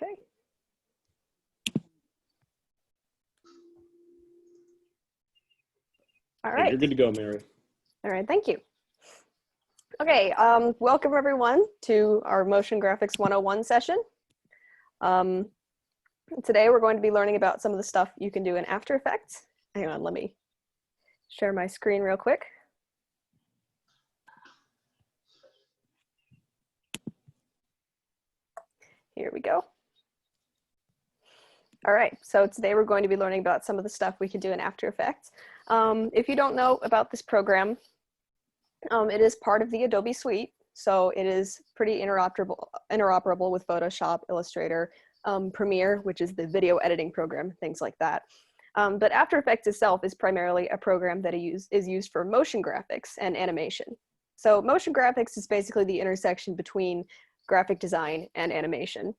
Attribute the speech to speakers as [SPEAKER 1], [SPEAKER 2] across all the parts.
[SPEAKER 1] Okay. All right.
[SPEAKER 2] You're good to go, Mary.
[SPEAKER 1] All right, thank you. Okay, welcome everyone to our Motion Graphics 101 session. Today we're going to be learning about some of the stuff you can do in After Effects. Hang on, let me share my screen real quick. Here we go. All right, so today we're going to be learning about some of the stuff we can do in After Effects. If you don't know about this program, it is part of the Adobe suite, so it is pretty interoperable with Photoshop, Illustrator, Premiere, which is the video editing program, things like that. But After Effects itself is primarily a program that is used for motion graphics and animation. So motion graphics is basically the intersection between graphic design and animation.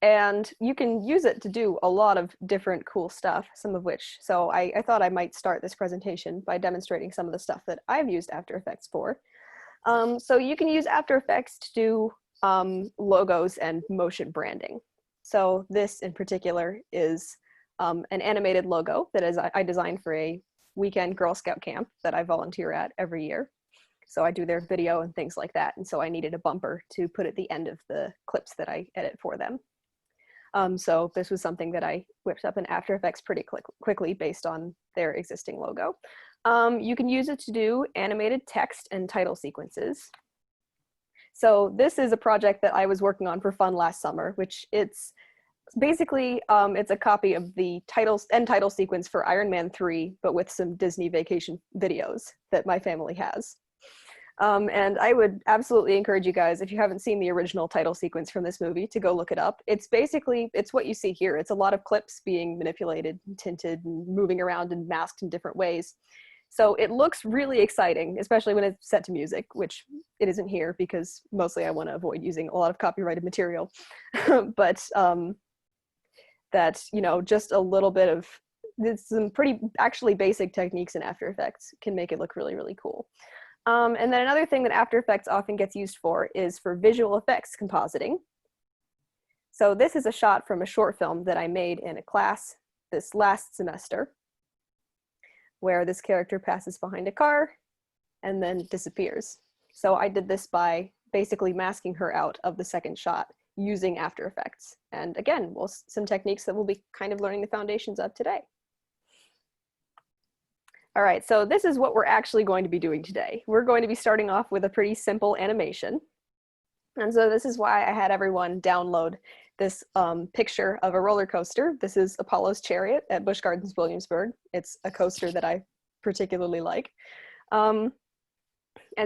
[SPEAKER 1] And you can use it to do a lot of different cool stuff, some of which, so I thought I might start this presentation by demonstrating some of the stuff that I've used After Effects for. So you can use After Effects to do logos and motion branding. So this in particular is an animated logo that I designed for a weekend Girl Scout camp that I volunteer at every year. So I do their video and things like that. And so I needed a bumper to put at the end of the clips that I edit for them. So this was something that I whipped up in After Effects pretty quickly based on their existing logo. You can use it to do animated text and title sequences. So this is a project that I was working on for fun last summer, which it's basically, it's a copy of the end title sequence for Iron Man 3, but with some Disney vacation videos that my family has. And I would absolutely encourage you guys, if you haven't seen the original title sequence from this movie, to go look it up. It's basically, it's what you see here. It's a lot of clips being manipulated, and tinted, and moving around and masked in different ways. So it looks really exciting, especially when it's set to music, which it isn't here because mostly I want to avoid using a lot of copyrighted material. But that, you know, just a little bit of, some pretty actually basic techniques in After Effects can make it look really, really cool. And then another thing that After Effects often gets used for is for visual effects compositing. So this is a shot from a short film that I made in a class this last semester, where this character passes behind a car and then disappears. So I did this by basically masking her out of the second shot using After Effects. And again, some techniques that we'll be kind of learning the foundations of today. All right, so this is what we're actually going to be doing today. We're going to be starting off with a pretty simple animation. And so this is why I had everyone download this picture of a roller coaster. This is Apollo's Chariot at Busch Gardens, Williamsburg. It's a coaster that I particularly like. And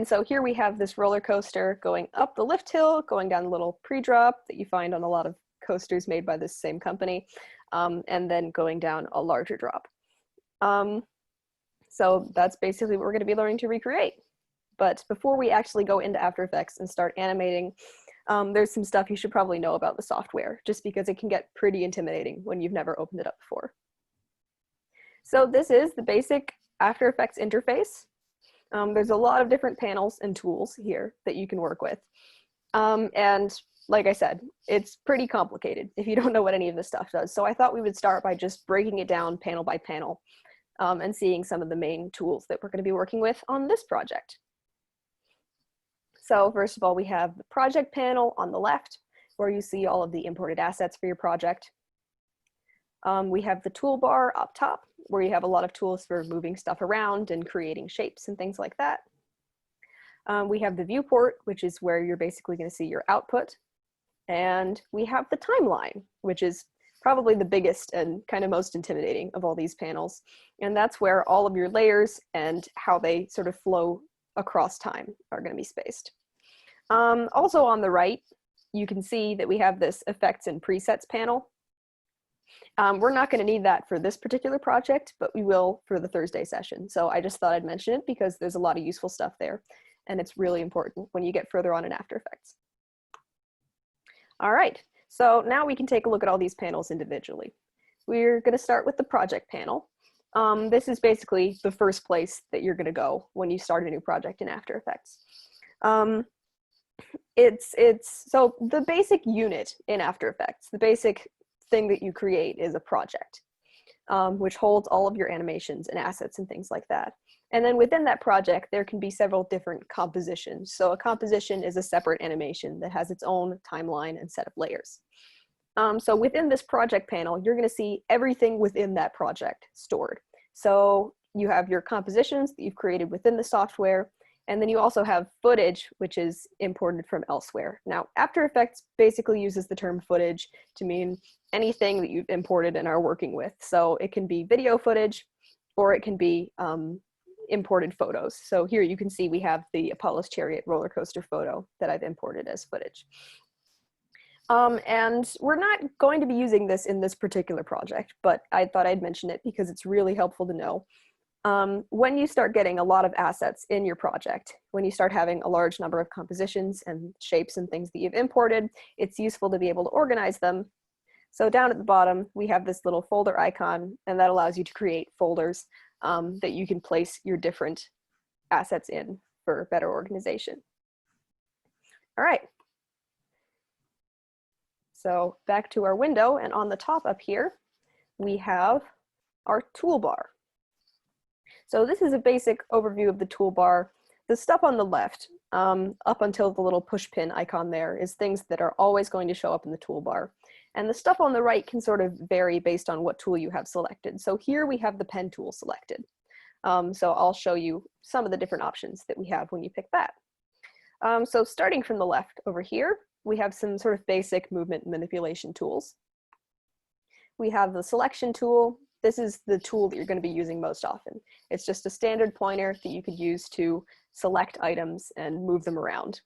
[SPEAKER 1] so here we have this roller coaster going up the lift hill, going down the little pre-drop that you find on a lot of coasters made by this same company, and then going down a larger drop. So that's basically what we're going to be learning to recreate. But before we actually go into After Effects and start animating, there's some stuff you should probably know about the software, just because it can get pretty intimidating when you've never opened it up before. So this is the basic After Effects interface. There's a lot of different panels and tools here that you can work with. And like I said, it's pretty complicated if you don't know what any of this stuff does. So I thought we would start by just breaking it down panel by panel. And seeing some of the main tools that we're going to be working with on this project. So first of all, we have the project panel on the left, where you see all of the imported assets for your project. We have the toolbar up top, where you have a lot of tools for moving stuff around and creating shapes and things like that. We have the viewport, which is where you're basically going to see your output. And we have the timeline, which is probably the biggest and kind of most intimidating of all these panels. And that's where all of your layers and how they sort of flow across time are going to be spaced. Also on the right, you can see that we have this effects and presets panel. We're not going to need that for this particular project, but we will for the Thursday session. So I just thought I'd mention it because there's a lot of useful stuff there. And it's really important when you get further on in After Effects. All right. So now we can take a look at all these panels individually. We're going to start with the project panel. This is basically the first place that you're going to go when you start a new project in After Effects. So the basic unit in After Effects, the basic thing that you create is a project, which holds all of your animations and assets and things like that. And then within that project, there can be several different compositions. So a composition is a separate animation that has its own timeline and set of layers. So within this project panel, you're gonna see everything within that project stored. So you have your compositions that you've created within the software, and then you also have footage, which is imported from elsewhere. Now, After Effects basically uses the term footage to mean anything that you've imported and are working with. So it can be video footage, or it can be imported photos. So here you can see we have the Apollo's Chariot roller coaster photo that I've imported as footage. And we're not going to be using this in this particular project, but I thought I'd mention it because it's really helpful to know. When you start getting a lot of assets in your project, when you start having a large number of compositions and shapes and things that you've imported, it's useful to be able to organize them. So down at the bottom, we have this little folder icon, and that allows you to create folders that you can place your different assets in for better organization. All right. So back to our window, and on the top up here, we have our toolbar. So this is a basic overview of the toolbar. The stuff on the left, up until the little push pin icon there, is things that are always going to show up in the toolbar. And the stuff on the right can sort of vary based on what tool you have selected. So here we have the pen tool selected. So I'll show you some of the different options that we have when you pick that. So starting from the left over here, we have some sort of basic movement manipulation tools. We have the selection tool. This is the tool that you're going to be using most often. It's just a standard pointer that you could use to select items and move them around.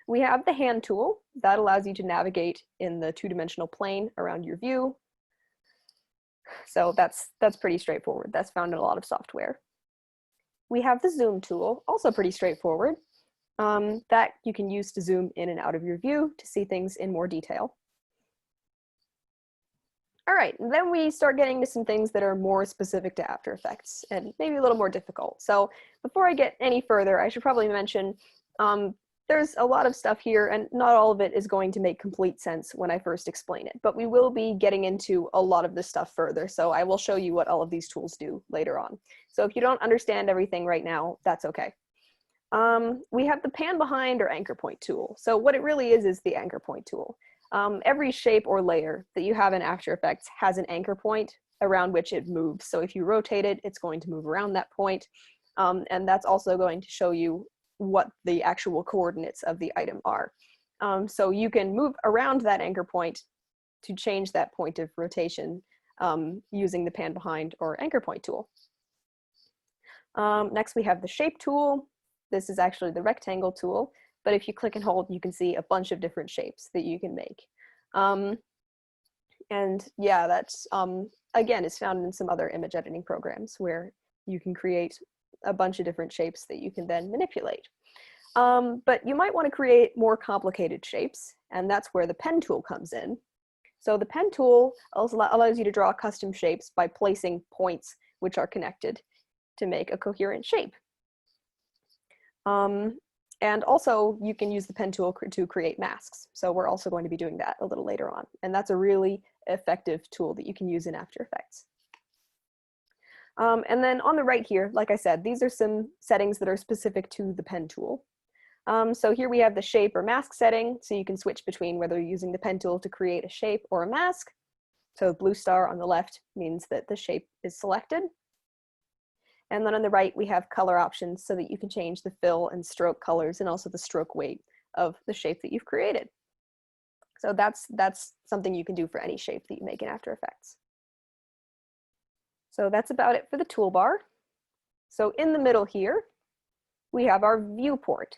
[SPEAKER 1] We have the hand tool that allows you to navigate in the two-dimensional plane around your view. So that's pretty straightforward. That's found in a lot of software. We have the zoom tool, also pretty straightforward, that you can use to zoom in and out of your view to see things in more detail. All right, and then we start getting to some things that are more specific to After Effects and maybe a little more difficult. So before I get any further, I should probably mention there's a lot of stuff here, and not all of it is going to make complete sense when I first explain it, but we will be getting into a lot of this stuff further, so I will show you what all of these tools do later on. So if you don't understand everything right now, that's okay. We have the pan behind or anchor point tool. So what it really is the anchor point tool. Every shape or layer that you have in After Effects has an anchor point around which it moves. So if you rotate it, it's going to move around that point. And that's also going to show you what the actual coordinates of the item are. So you can move around that anchor point to change that point of rotation using the pan behind or anchor point tool. Next we have the shape tool. This is actually the rectangle tool, but if you click and hold, you can see a bunch of different shapes that you can make. And yeah, that's, again, is found in some other image editing programs where you can create a bunch of different shapes that you can then manipulate. But you might want to create more complicated shapes, and that's where the pen tool comes in. So the pen tool allows you to draw custom shapes by placing points which are connected to make a coherent shape. And also you can use the pen tool to create masks. So we're also going to be doing that a little later on. And that's a really effective tool that you can use in After Effects. And then on the right here, like I said, these are some settings that are specific to the pen tool. So here we have the shape or mask setting. So you can switch between whether you're using the pen tool to create a shape or a mask. So the blue star on the left means that the shape is selected. And then on the right, we have color options so that you can change the fill and stroke colors and also the stroke weight of the shape that you've created. So that's something you can do for any shape that you make in After Effects. So that's about it for the toolbar. So in the middle here, we have our viewport.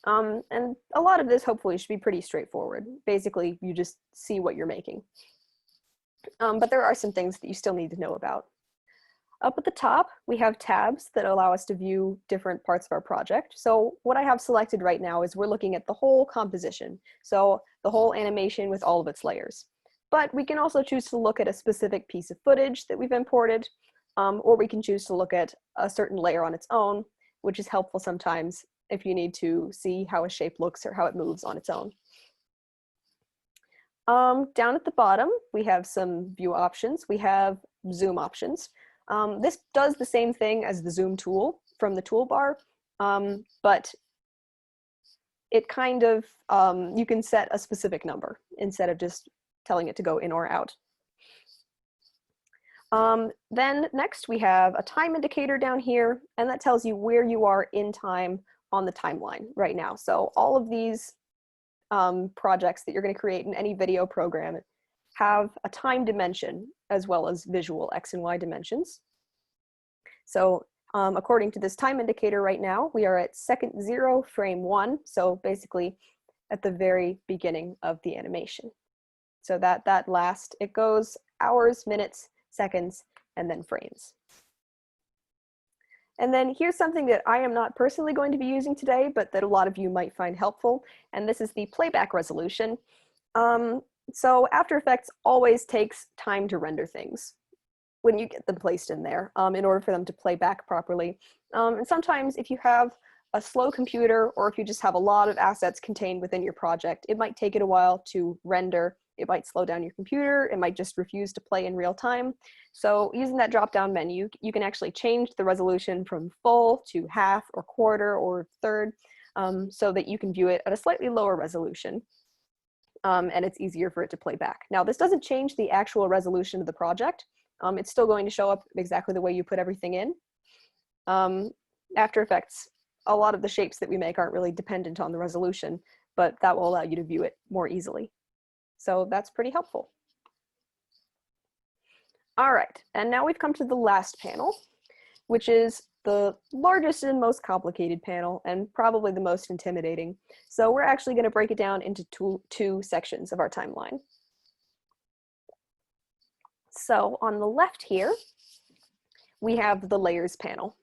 [SPEAKER 1] And a lot of this hopefully should be pretty straightforward. Basically, you just see what you're making. But there are some things that you still need to know about. Up at the top, we have tabs that allow us to view different parts of our project. So what I have selected right now is we're looking at the whole composition. So the whole animation with all of its layers. But we can also choose to look at a specific piece of footage that we've imported, or we can choose to look at a certain layer on its own, which is helpful sometimes if you need to see how a shape looks or how it moves on its own. Down at the bottom, we have some view options. We have zoom options. This does the same thing as the zoom tool from the toolbar, but it kind of, you can set a specific number instead of just telling it to go in or out. Then next we have a time indicator down here, and that tells you where you are in time on the timeline right now. So all of these projects that you're going to create in any video program have a time dimension as well as visual X and Y dimensions. So according to this time indicator right now, we are at second 0, frame 1. So basically at the very beginning of the animation. So that last, it goes hours, minutes, seconds, and then frames. And then here's something that I am not personally going to be using today, but that a lot of you might find helpful. And this is the playback resolution. So After Effects always takes time to render things when you get them placed in there in order for them to play back properly. And sometimes if you have a slow computer, or if you just have a lot of assets contained within your project, it might take it a while to render. It might slow down your computer. It might just refuse to play in real time. So using that drop-down menu, you can actually change the resolution from full to half or quarter or third, so that you can view it at a slightly lower resolution. And it's easier for it to play back. Now, this doesn't change the actual resolution of the project. It's still going to show up exactly the way you put everything in. After Effects, a lot of the shapes that we make aren't really dependent on the resolution, but that will allow you to view it more easily. So that's pretty helpful. All right, and now we've come to the last panel, which is the largest and most complicated panel, and probably the most intimidating. So we're actually going to break it down into two sections of our timeline. So on the left here, we have the layers panel.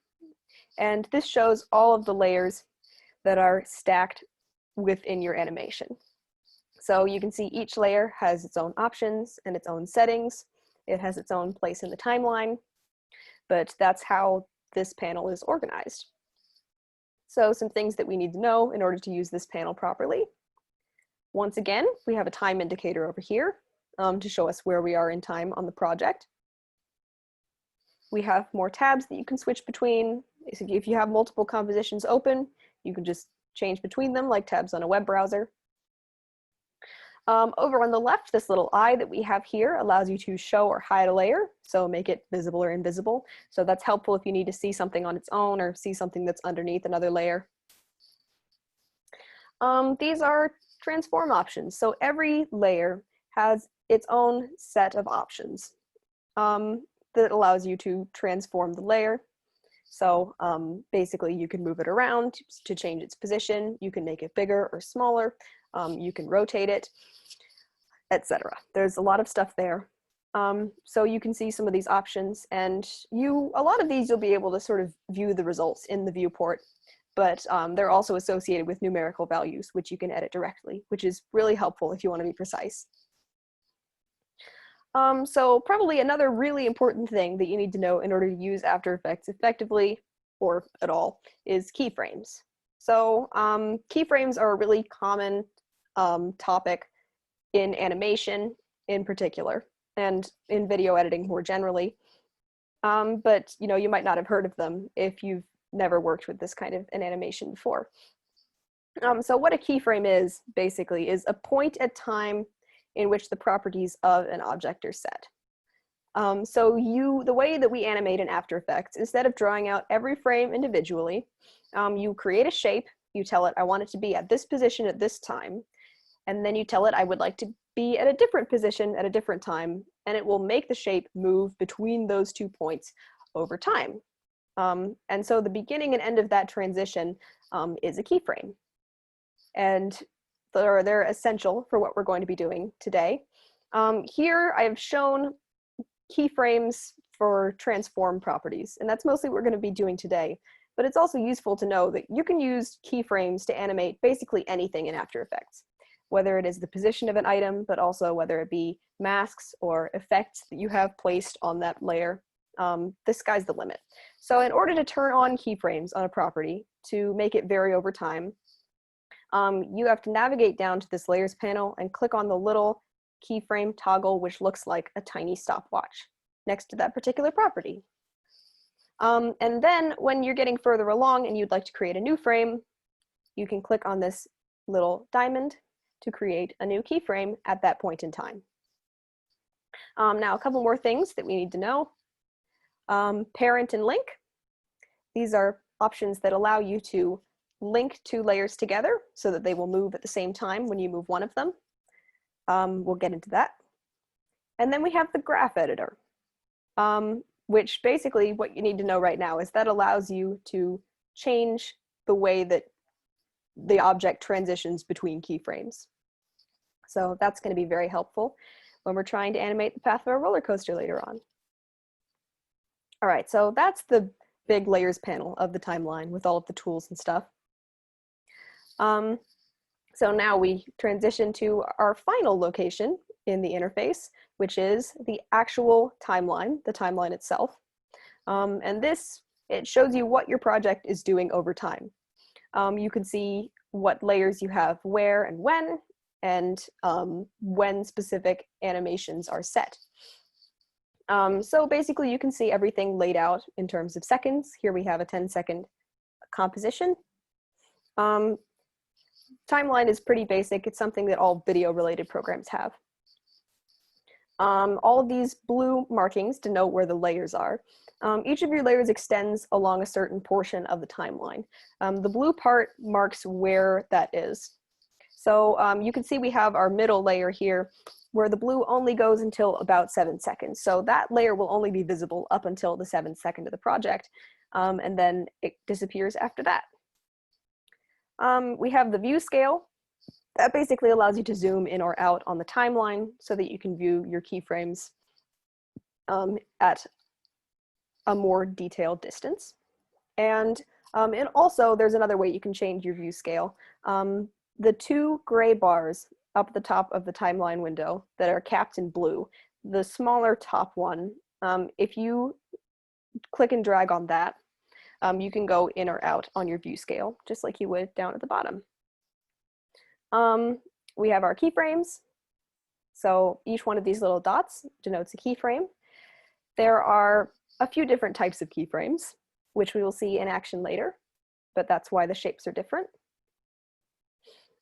[SPEAKER 1] And this shows all of the layers that are stacked within your animation. So you can see each layer has its own options and its own settings. It has its own place in the timeline, but that's how this panel is organized. So some things that we need to know in order to use this panel properly. Once again, we have a time indicator over here to show us where we are in time on the project. We have more tabs that you can switch between. If you have multiple compositions open, you can just change between them like tabs on a web browser. Over on the left, this little eye that we have here allows you to show or hide a layer, so make it visible or invisible. So that's helpful if you need to see something on its own or see something that's underneath another layer. These are transform options. So every layer has its own set of options that allows you to transform the layer. So basically you can move it around to change its position. You can make it bigger or smaller. You can rotate it, etc. There's a lot of stuff there. So you can see some of these options, and a lot of these you'll be able to sort of view the results in the viewport, but they're also associated with numerical values, which you can edit directly, which is really helpful if you want to be precise. So probably another really important thing that you need to know in order to use After Effects effectively, or at all, is keyframes. So keyframes are a really common topic in animation in particular, and in video editing more generally. But you might not have heard of them if you've never worked with this kind of an animation before. So what a keyframe is, basically, is a point at time in which the properties of an object are set. So the way that we animate in After Effects, instead of drawing out every frame individually, you create a shape, you tell it, I want it to be at this position at this time, and then you tell it, I would like to be at a different position at a different time, and it will make the shape move between those 2 points over time. And so the beginning and end of that transition is a keyframe. And they're essential for what we're going to be doing today. Here I have shown keyframes for transform properties, and that's mostly what we're going to be doing today. But it's also useful to know that you can use keyframes to animate basically anything in After Effects, whether it is the position of an item, but also whether it be masks or effects that you have placed on that layer. The sky's the limit. So in order to turn on keyframes on a property, to make it vary over time, you have to navigate down to this layers panel and click on the little keyframe toggle, which looks like a tiny stopwatch next to that particular property. And then when you're getting further along and you'd like to create a new frame, you can click on this little diamond to create a new keyframe at that point in time. Now, a couple more things that we need to know. Parent and link. These are options that allow you to link two layers together so that they will move at the same time when you move one of them. We'll get into that. And then we have the graph editor, which basically what you need to know right now is that allows you to change the way that the object transitions between keyframes. So that's going to be very helpful when we're trying to animate the path of a roller coaster later on. All right, so that's the big layers panel of the timeline with all of the tools and stuff. So now we transition to our final location in the interface, which is the actual timeline, the timeline itself. And this, it shows you what your project is doing over time. You can see what layers you have where and when specific animations are set. So basically you can see everything laid out in terms of seconds. Here we have a 10-second composition. Timeline is pretty basic. It's something that all video-related programs have. All of these blue markings denote where the layers are. Each of your layers extends along a certain portion of the timeline. The blue part marks where that is. So you can see we have our middle layer here where the blue only goes until about 7 seconds. So that layer will only be visible up until the 7th second of the project, and then it disappears after that. We have the view scale. That basically allows you to zoom in or out on the timeline so that you can view your keyframes at a more detailed distance. And also there's another way you can change your view scale. The two gray bars up the top of the timeline window that are capped in blue, the smaller top one, if you click and drag on that, you can go in or out on your view scale, just like you would down at the bottom. We have our keyframes. So each one of these little dots denotes a keyframe. There are a few different types of keyframes, which we will see in action later, but that's why the shapes are different.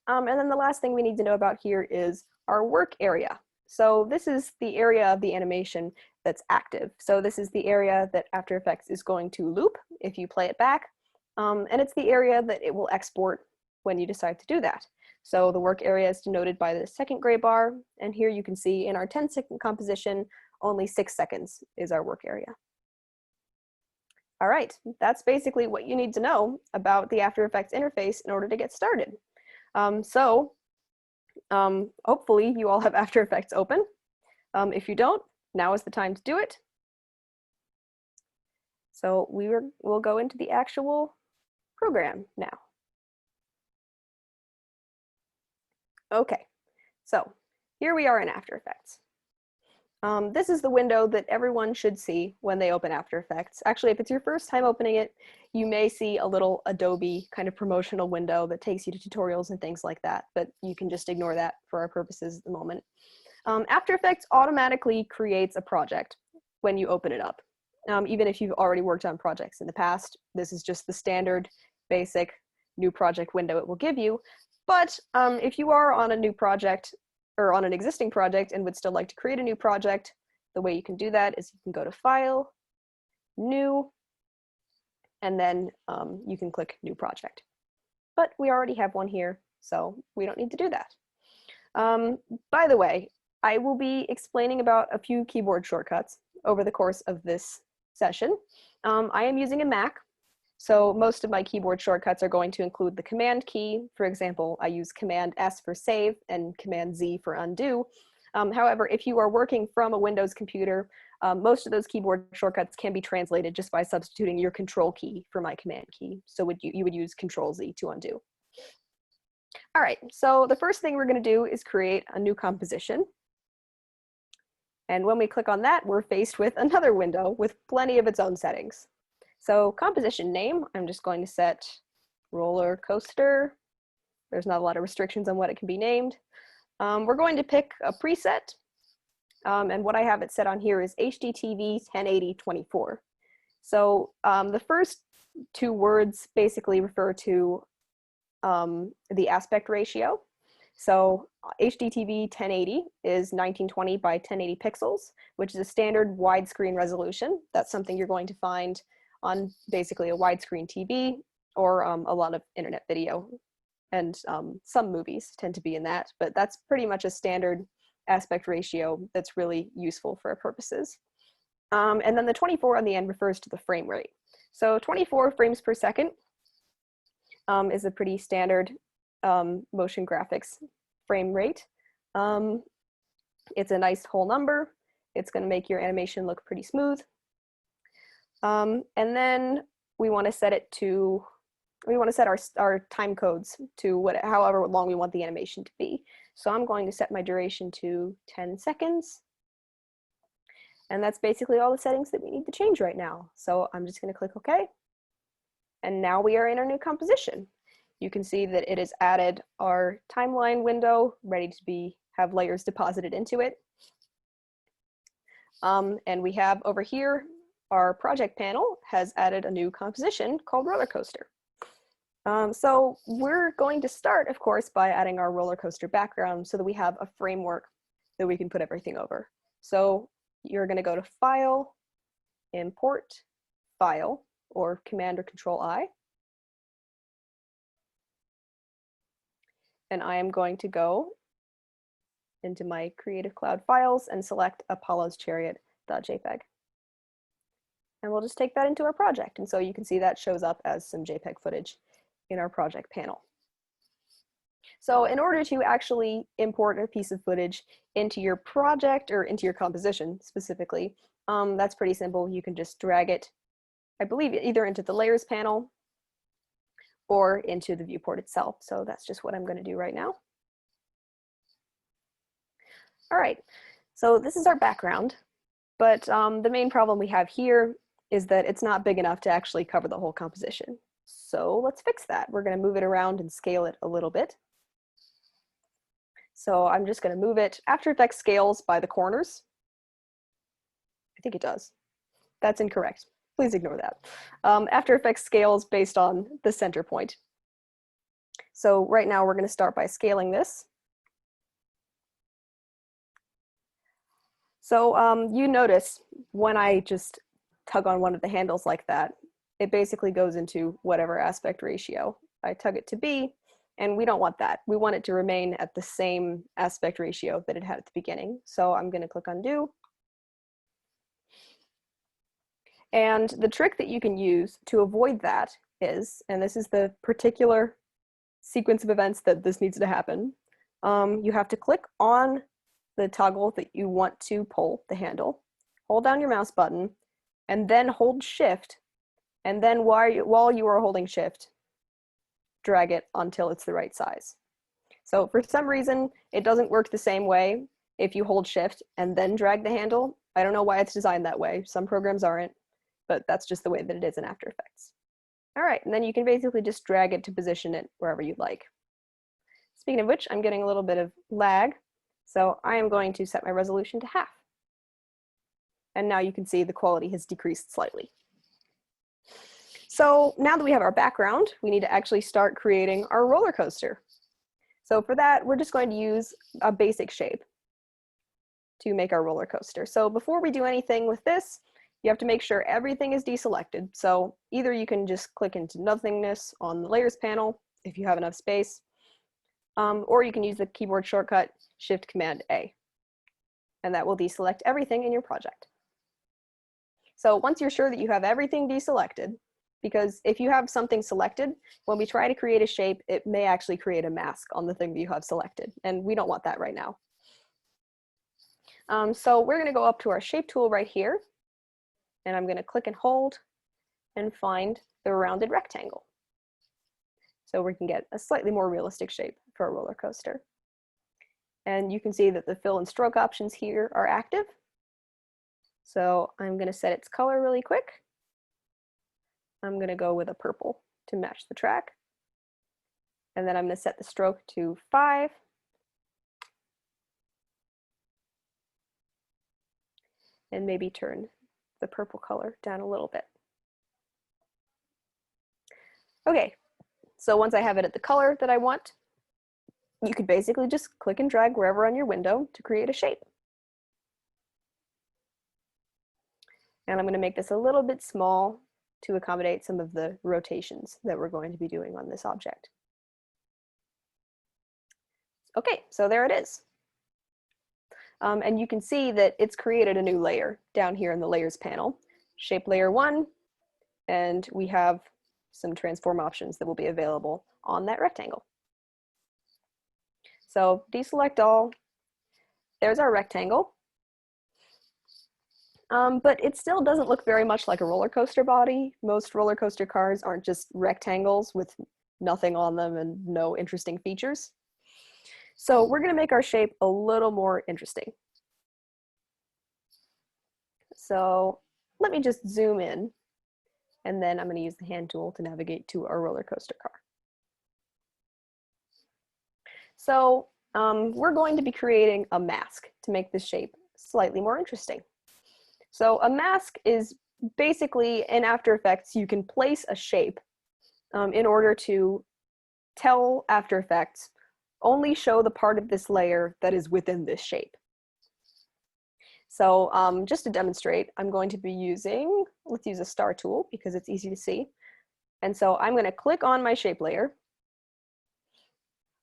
[SPEAKER 1] And then the last thing we need to know about here is our work area. So this is the area of the animation that's active. So this is the area that After Effects is going to loop if you play it back. And it's the area that it will export when you decide to do that. So the work area is denoted by the second gray bar. And here you can see in our 10-second composition, only 6 seconds is our work area. All right, that's basically what you need to know about the After Effects interface in order to get started. Hopefully you all have After Effects open. If you don't, now is the time to do it. So we'll go into the actual program now. Okay, so here we are in After Effects. This is the window that everyone should see when they open After Effects. Actually, if it's your first time opening it, you may see a little Adobe kind of promotional window that takes you to tutorials and things like that, but you can just ignore that for our purposes at the moment. After Effects automatically creates a project when you open it up. Even if you've already worked on projects in the past, this is just the standard basic new project window it will give you. But if you are on a new project or on an existing project and would still like to create a new project, the way you can do that is you can go to File, New, and then you can click New Project. But we already have one here, so we don't need to do that. By the way, I will be explaining about a few keyboard shortcuts over the course of this session. I am using a Mac, so most of my keyboard shortcuts are going to include the Command key. For example, I use Command S for save and Command Z for undo. However, if you are working from a Windows computer, most of those keyboard shortcuts can be translated just by substituting your Control key for my Command key. So you would use Control Z to undo. All right, so the first thing we're going to do is create a new composition. And when we click on that, we're faced with another window with plenty of its own settings. So composition name, I'm just going to set roller coaster. There's not a lot of restrictions on what it can be named. We're going to pick a preset, and what I have it set on here is HDTV 1080-24. So the first two words basically refer to the aspect ratio. So HDTV 1080 is 1920 by 1080 pixels, which is a standard widescreen resolution. That's something you're going to find on basically a widescreen TV or a lot of internet video. And some movies tend to be in that, but that's pretty much a standard aspect ratio that's really useful for our purposes. And then the 24 on the end refers to the frame rate. So 24 frames per second is a pretty standard motion graphics frame rate. It's a nice whole number. It's going to make your animation look pretty smooth. And then we want to set our time codes to however long we want the animation to be. So I'm going to set my duration to 10 seconds. And that's basically all the settings that we need to change right now. So I'm just going to click OK. And now we are in our new composition. You can see that it has added our timeline window ready to have layers deposited into it. And we have over here, our project panel has added a new composition called roller coaster. So we're going to start, of course, by adding our roller coaster background so that we have a framework that we can put everything over. So you're going to go to File, Import, File, or Command or Control I. And I am going to go into my Creative Cloud files and select Apollo's Chariot.jpg. And we'll just take that into our project. And so you can see that shows up as some JPEG footage in our project panel. So in order to actually import a piece of footage into your project or into your composition specifically, that's pretty simple. You can just drag it, I believe, either into the layers panel or into the viewport itself. So that's just what I'm going to do right now. All right, so this is our background, but the main problem we have here is that it's not big enough to actually cover the whole composition. So let's fix that. We're going to move it around and scale it a little bit. So I'm just going to move it. After Effects scales by the corners. I think it does. That's incorrect. Please ignore that. After Effects scales based on the center point. So right now we're going to start by scaling this. So you notice when I just tug on one of the handles like that, it basically goes into whatever aspect ratio I tug it to be, and we don't want that. We want it to remain at the same aspect ratio that it had at the beginning. So I'm going to click Undo. And the trick that you can use to avoid that is, and this is the particular sequence of events that this needs to happen, you have to click on the toggle that you want to pull, the handle, hold down your mouse button, and then hold Shift, and then while you are holding Shift, drag it until it's the right size. So for some reason, it doesn't work the same way if you hold Shift and then drag the handle. I don't know why it's designed that way. Some programs aren't, but that's just the way that it is in After Effects. All right, and then you can basically just drag it to position it wherever you'd like. Speaking of which, I'm getting a little bit of lag, so I am going to set my resolution to half. And now you can see the quality has decreased slightly. So now that we have our background, we need to actually start creating our roller coaster. So for that, we're just going to use a basic shape to make our roller coaster. So before we do anything with this, you have to make sure everything is deselected. So either you can just click into nothingness on the layers panel if you have enough space, or you can use the keyboard shortcut Shift-Command-A, and that will deselect everything in your project. So once you're sure that you have everything deselected, because if you have something selected, when we try to create a shape, it may actually create a mask on the thing that you have selected, and we don't want that right now. So we're going to go up to our shape tool right here, and I'm going to click and hold and find the rounded rectangle. So we can get a slightly more realistic shape for a roller coaster. And you can see that the fill and stroke options here are active. So I'm going to set its color really quick. I'm going to go with a purple to match the track. And then I'm going to set the stroke to 5. And maybe turn the purple color down a little bit. Okay, so once I have it at the color that I want, you could basically just click and drag wherever on your window to create a shape. And I'm going to make this a little bit small to accommodate some of the rotations that we're going to be doing on this object. Okay, so there it is. And you can see that it's created a new layer down here in the layers panel, shape layer 1, and we have some transform options that will be available on that rectangle. So deselect all, there's our rectangle. But it still doesn't look very much like a roller coaster body. Most roller coaster cars aren't just rectangles with nothing on them and no interesting features. So we're gonna make our shape a little more interesting. So let me just zoom in, and then I'm gonna use the hand tool to navigate to our roller coaster car. So we're going to be creating a mask to make this shape slightly more interesting. So a mask is basically, in After Effects, you can place a shape in order to tell After Effects, only show the part of this layer that is within this shape. So just to demonstrate, I'm going to be using, let's use a star tool because it's easy to see. And so I'm going to click on my shape layer.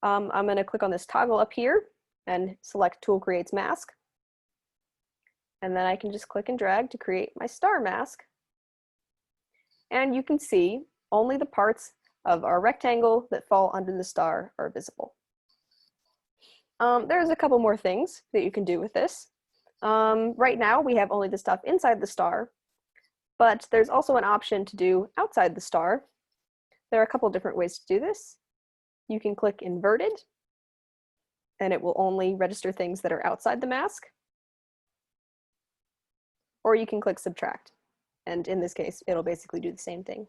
[SPEAKER 1] I'm going to click on this toggle up here and select Tool Creates Mask. And then I can just click and drag to create my star mask. And you can see only the parts of our rectangle that fall under the star are visible. There's a couple more things that you can do with this. Right now we have only the stuff inside the star, but there's also an option to do outside the star. There are a couple different ways to do this. You can click Inverted, and it will only register things that are outside the mask. Or you can click Subtract, and in this case, it'll basically do the same thing.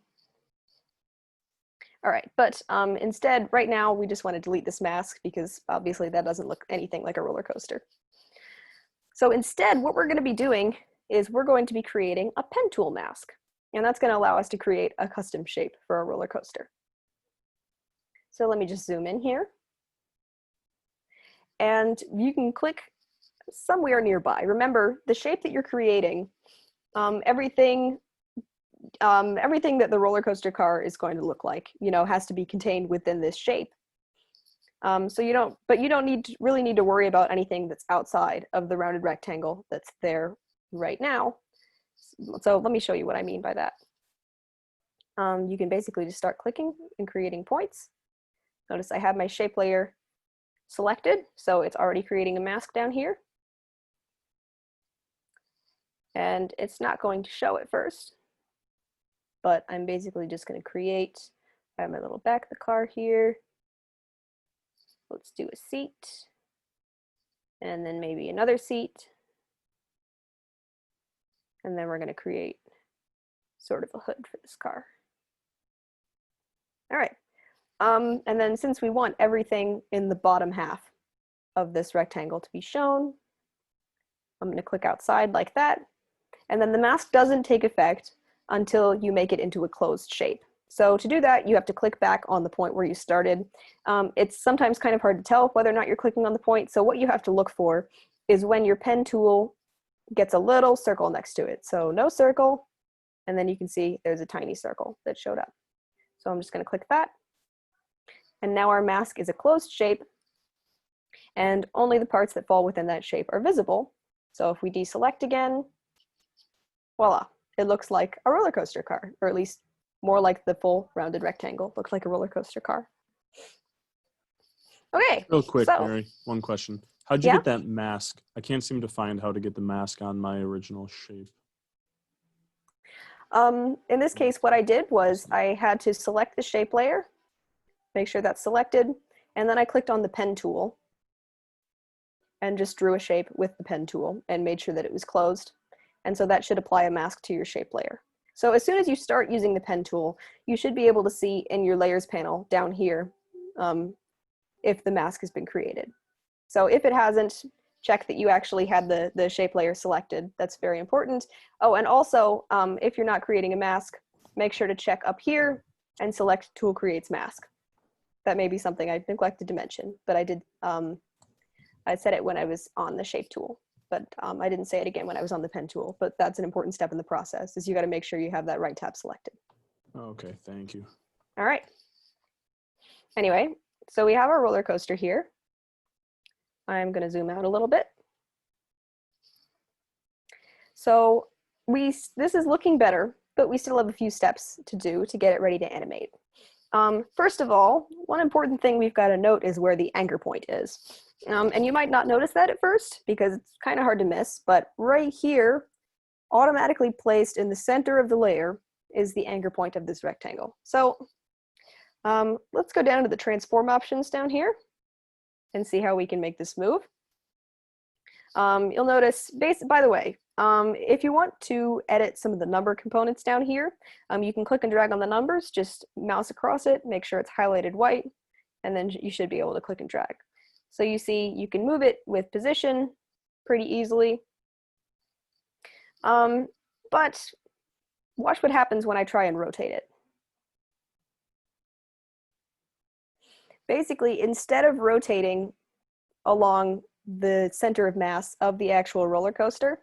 [SPEAKER 1] All right, but instead, right now, we just want to delete this mask because obviously that doesn't look anything like a roller coaster. So instead, what we're going to be doing is we're going to be creating a pen tool mask, and that's going to allow us to create a custom shape for a roller coaster. So let me just zoom in here. And you can click somewhere nearby. Remember, the shape that you're creating, everything that the roller coaster car is going to look like, has to be contained within this shape. So you don't really need to worry about anything that's outside of the rounded rectangle that's there right now. So let me show you what I mean by that. You can basically just start clicking and creating points. Notice I have my shape layer selected, so it's already creating a mask down here. And it's not going to show at first, but I'm basically just going to create, I have my little back of the car here. Let's do a seat, and then maybe another seat. And then we're going to create sort of a hood for this car. All right. And then since we want everything in the bottom half of this rectangle to be shown, I'm going to click outside like that. And then the mask doesn't take effect until you make it into a closed shape. So to do that, you have to click back on the point where you started. It's sometimes kind of hard to tell whether or not you're clicking on the point. So what you have to look for is when your pen tool gets a little circle next to it. So no circle, and then you can see there's a tiny circle that showed up. So I'm just going to click that. And now our mask is a closed shape, and only the parts that fall within that shape are visible. So if we deselect again, voila, it looks like a roller coaster car, or at least more like the full rounded rectangle looks like a roller coaster car. Okay.
[SPEAKER 2] Real quick, Mary, one question. How'd you get that mask? I can't seem to find how to get the mask on my original shape.
[SPEAKER 1] In this case, what I did was I had to select the shape layer, make sure that's selected, and then I clicked on the pen tool and just drew a shape with the pen tool and made sure that it was closed. And so that should apply a mask to your shape layer. So as soon as you start using the pen tool, you should be able to see in your layers panel down here if the mask has been created. So if it hasn't, check that you actually had the shape layer selected. That's very important. Oh, and also, if you're not creating a mask, make sure to check up here and select Tool Creates Mask. That may be something I neglected to mention, but I did. I said it when I was on the shape tool, but I didn't say it again when I was on the pen tool. But that's an important step in the process, is you got to make sure you have that right tab selected.
[SPEAKER 2] Okay, thank you.
[SPEAKER 1] All right. Anyway, so we have our roller coaster here. I'm going to zoom out a little bit. So this is looking better, but we still have a few steps to do to get it ready to animate. First of all, one important thing we've got to note is where the anchor point is. And you might not notice that at first because it's kind of hard to miss, but right here, automatically placed in the center of the layer, is the anchor point of this rectangle. So let's go down to the transform options down here and see how we can make this move. You'll notice, by the way, if you want to edit some of the number components down here, you can click and drag on the numbers, just mouse across it, make sure it's highlighted white, and then you should be able to click and drag. So you see you can move it with position pretty easily. But watch what happens when I try and rotate it. Basically, instead of rotating along the center of mass of the actual roller coaster,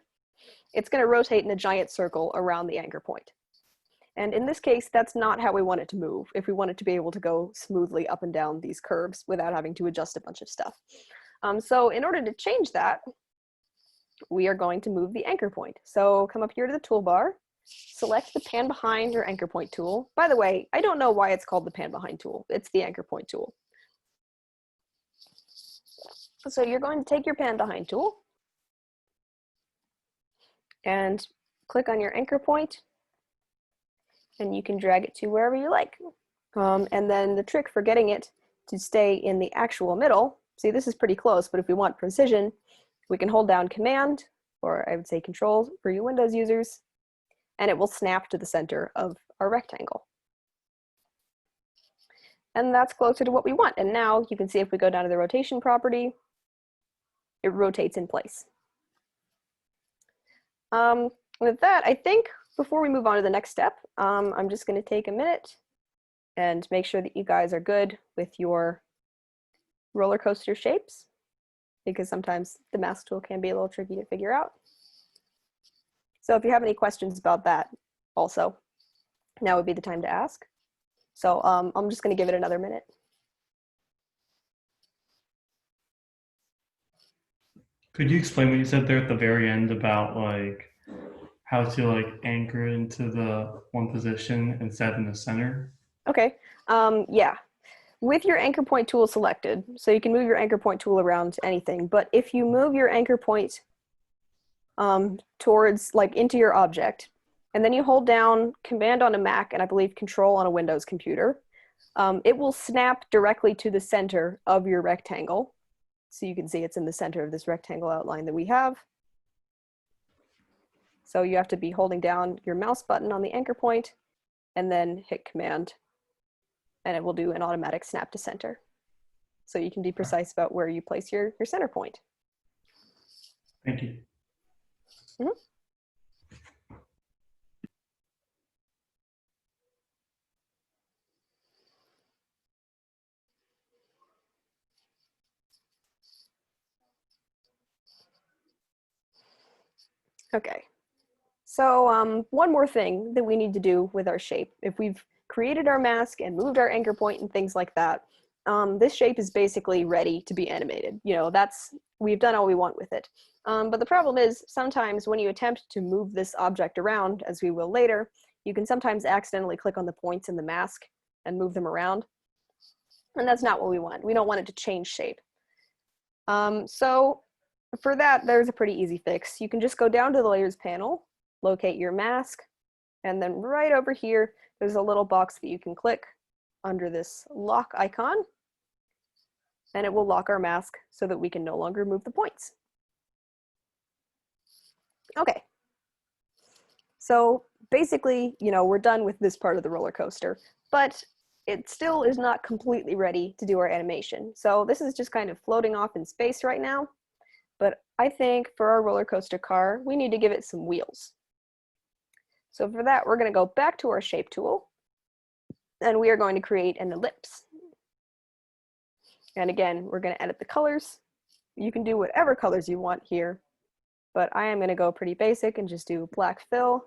[SPEAKER 1] it's going to rotate in a giant circle around the anchor point. And in this case, that's not how we want it to move, if we want it to be able to go smoothly up and down these curves without having to adjust a bunch of stuff. So in order to change that, we are going to move the anchor point. So come up here to the toolbar, select the pan behind or anchor point tool. By the way, I don't know why it's called the pan behind tool. It's the anchor point tool. So you're going to take your pan behind tool and click on your anchor point, and you can drag it to wherever you like. And then the trick for getting it to stay in the actual middle, see, this is pretty close, but if we want precision, we can hold down Command, or I would say Control for you Windows users, and it will snap to the center of our rectangle. And that's closer to what we want. And now you can see if we go down to the rotation property, it rotates in place. With that, I think before we move on to the next step, I'm just going to take a minute and make sure that you guys are good with your roller coaster shapes, because sometimes the mask tool can be a little tricky to figure out. So if you have any questions about that also, now would be the time to ask. So I'm just going to give it another minute.
[SPEAKER 3] Could you explain what you said there at the very end about like how to like anchor into the one position and set in the center?
[SPEAKER 1] Okay, yeah. With your anchor point tool selected, so you can move your anchor point tool around anything, but if you move your anchor point towards, like, into your object, and then you hold down Command on a Mac and I believe Control on a Windows computer, it will snap directly to the center of your rectangle. So you can see it's in the center of this rectangle outline that we have. So you have to be holding down your mouse button on the anchor point and then hit Command, and it will do an automatic snap to center. So you can be precise about where you place your center point.
[SPEAKER 3] Thank you.
[SPEAKER 1] Mm-hmm. Okay, so one more thing that we need to do with our shape. If we've created our mask and moved our anchor point and things like that, this shape is basically ready to be animated. You know, we've done all we want with it. But the problem is sometimes when you attempt to move this object around, as we will later, you can sometimes accidentally click on the points in the mask and move them around. And that's not what we want. We don't want it to change shape. So for that, there's a pretty easy fix. You can just go down to the Layers panel, locate your mask, and then right over here, there's a little box that you can click under this lock icon, and it will lock our mask so that we can no longer move the points. Okay. So basically, you know, we're done with this part of the roller coaster, but it still is not completely ready to do our animation. So this is just kind of floating off in space right now. But I think for our roller coaster car, we need to give it some wheels. So for that, we're going to go back to our shape tool, and we are going to create an ellipse. And again, we're going to edit the colors. You can do whatever colors you want here, but I am going to go pretty basic and just do black fill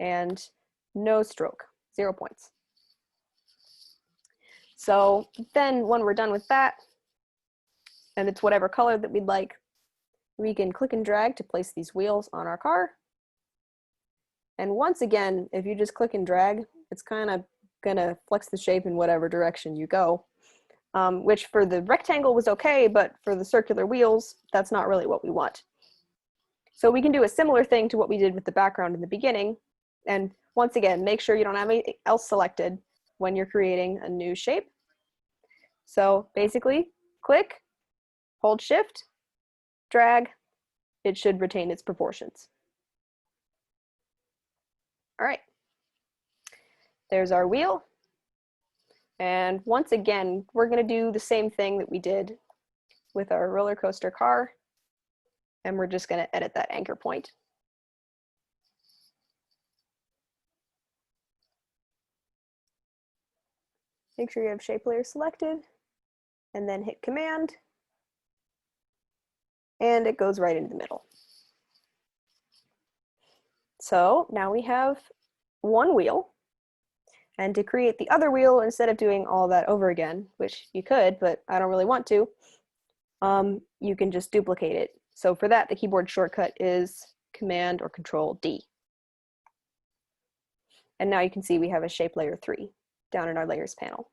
[SPEAKER 1] and no stroke, 0 points. So then when we're done with that, and it's whatever color that we'd like, we can click and drag to place these wheels on our car. And once again, if you just click and drag, it's kind of gonna flex the shape in whatever direction you go, which for the rectangle was okay, but for the circular wheels, that's not really what we want. So we can do a similar thing to what we did with the background in the beginning. And once again, make sure you don't have anything else selected when you're creating a new shape. So basically, click, hold shift, drag, it should retain its proportions. All right, there's our wheel. And once again, we're gonna do the same thing that we did with our roller coaster car, and we're just gonna edit that anchor point. Make sure you have shape layer selected, and then hit Command, and it goes right into the middle. So now we have one wheel, and to create the other wheel, instead of doing all that over again, which you could, but I don't really want to, you can just duplicate it. So for that, the keyboard shortcut is Command or Control D. And now you can see we have a shape layer 3 down in our layers panel.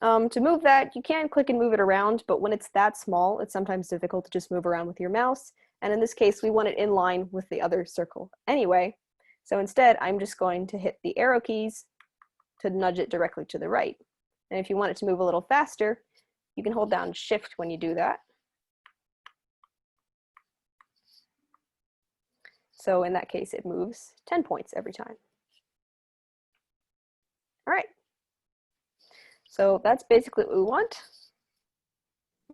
[SPEAKER 1] To move that, you can click and move it around, but when it's that small, it's sometimes difficult to just move around with your mouse. And in this case, we want it in line with the other circle anyway. So instead, I'm just going to hit the arrow keys to nudge it directly to the right. And if you want it to move a little faster, you can hold down Shift when you do that. So in that case, it moves 10 points every time. All right. So that's basically what we want.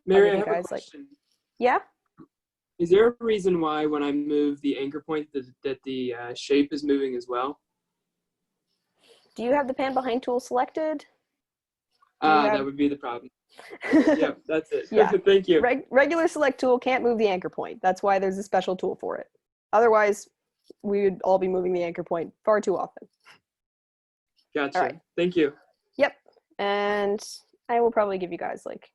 [SPEAKER 4] Mary, I have a question.
[SPEAKER 1] Yeah?
[SPEAKER 4] Is there a reason why when I move the anchor point that the shape is moving as well?
[SPEAKER 1] Do you have the pan behind tool selected?
[SPEAKER 4] That would be the problem. Yep, that's it.
[SPEAKER 1] Yeah.
[SPEAKER 4] Thank you.
[SPEAKER 1] Regular select tool can't move the anchor point. That's why there's a special tool for it. Otherwise, we would all be moving the anchor point far too often.
[SPEAKER 4] Gotcha.
[SPEAKER 1] All right.
[SPEAKER 4] Thank you.
[SPEAKER 1] Yep. And I will probably give you guys like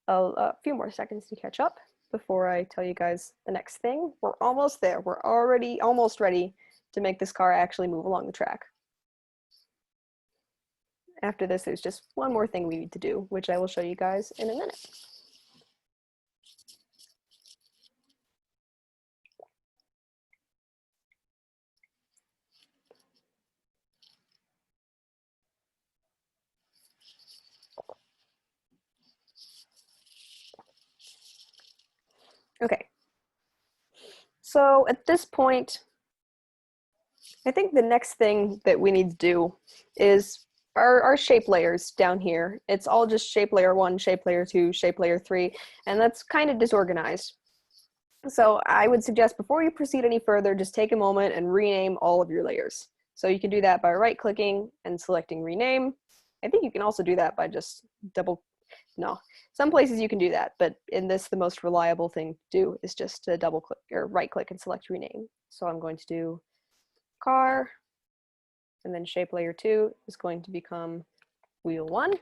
[SPEAKER 1] a few more seconds to catch up before I tell you guys the next thing. We're almost there. We're already almost ready to make this car actually move along the track. After this, there's just one more thing we need to do, which I will show you guys in a minute. Okay, so at this point, I think the next thing that we need to do is our shape layers down here. It's all just shape layer 1, shape layer 2, shape layer 3, and that's kind of disorganized. So I would suggest before you proceed any further, just take a moment and rename all of your layers. So you can do that by right-clicking and selecting rename. I think you can also do that by just some places you can do that, but in this, the most reliable thing to do is just to double click or right click and select rename. So I'm going to do car, and then shape layer 2 is going to become wheel 1,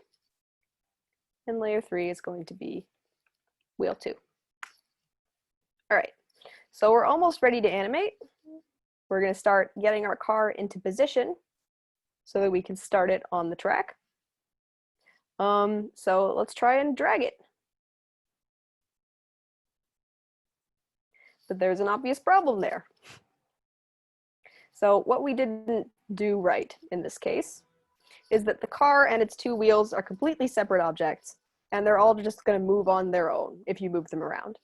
[SPEAKER 1] and layer 3 is going to be wheel 2. All right, so we're almost ready to animate. We're going to start getting our car into position so that we can start it on the track. So let's try and drag it. But there's an obvious problem there. So what we didn't do right in this case is that the car and its 2 wheels are completely separate objects, and they're all just going to move on their own if you move them around.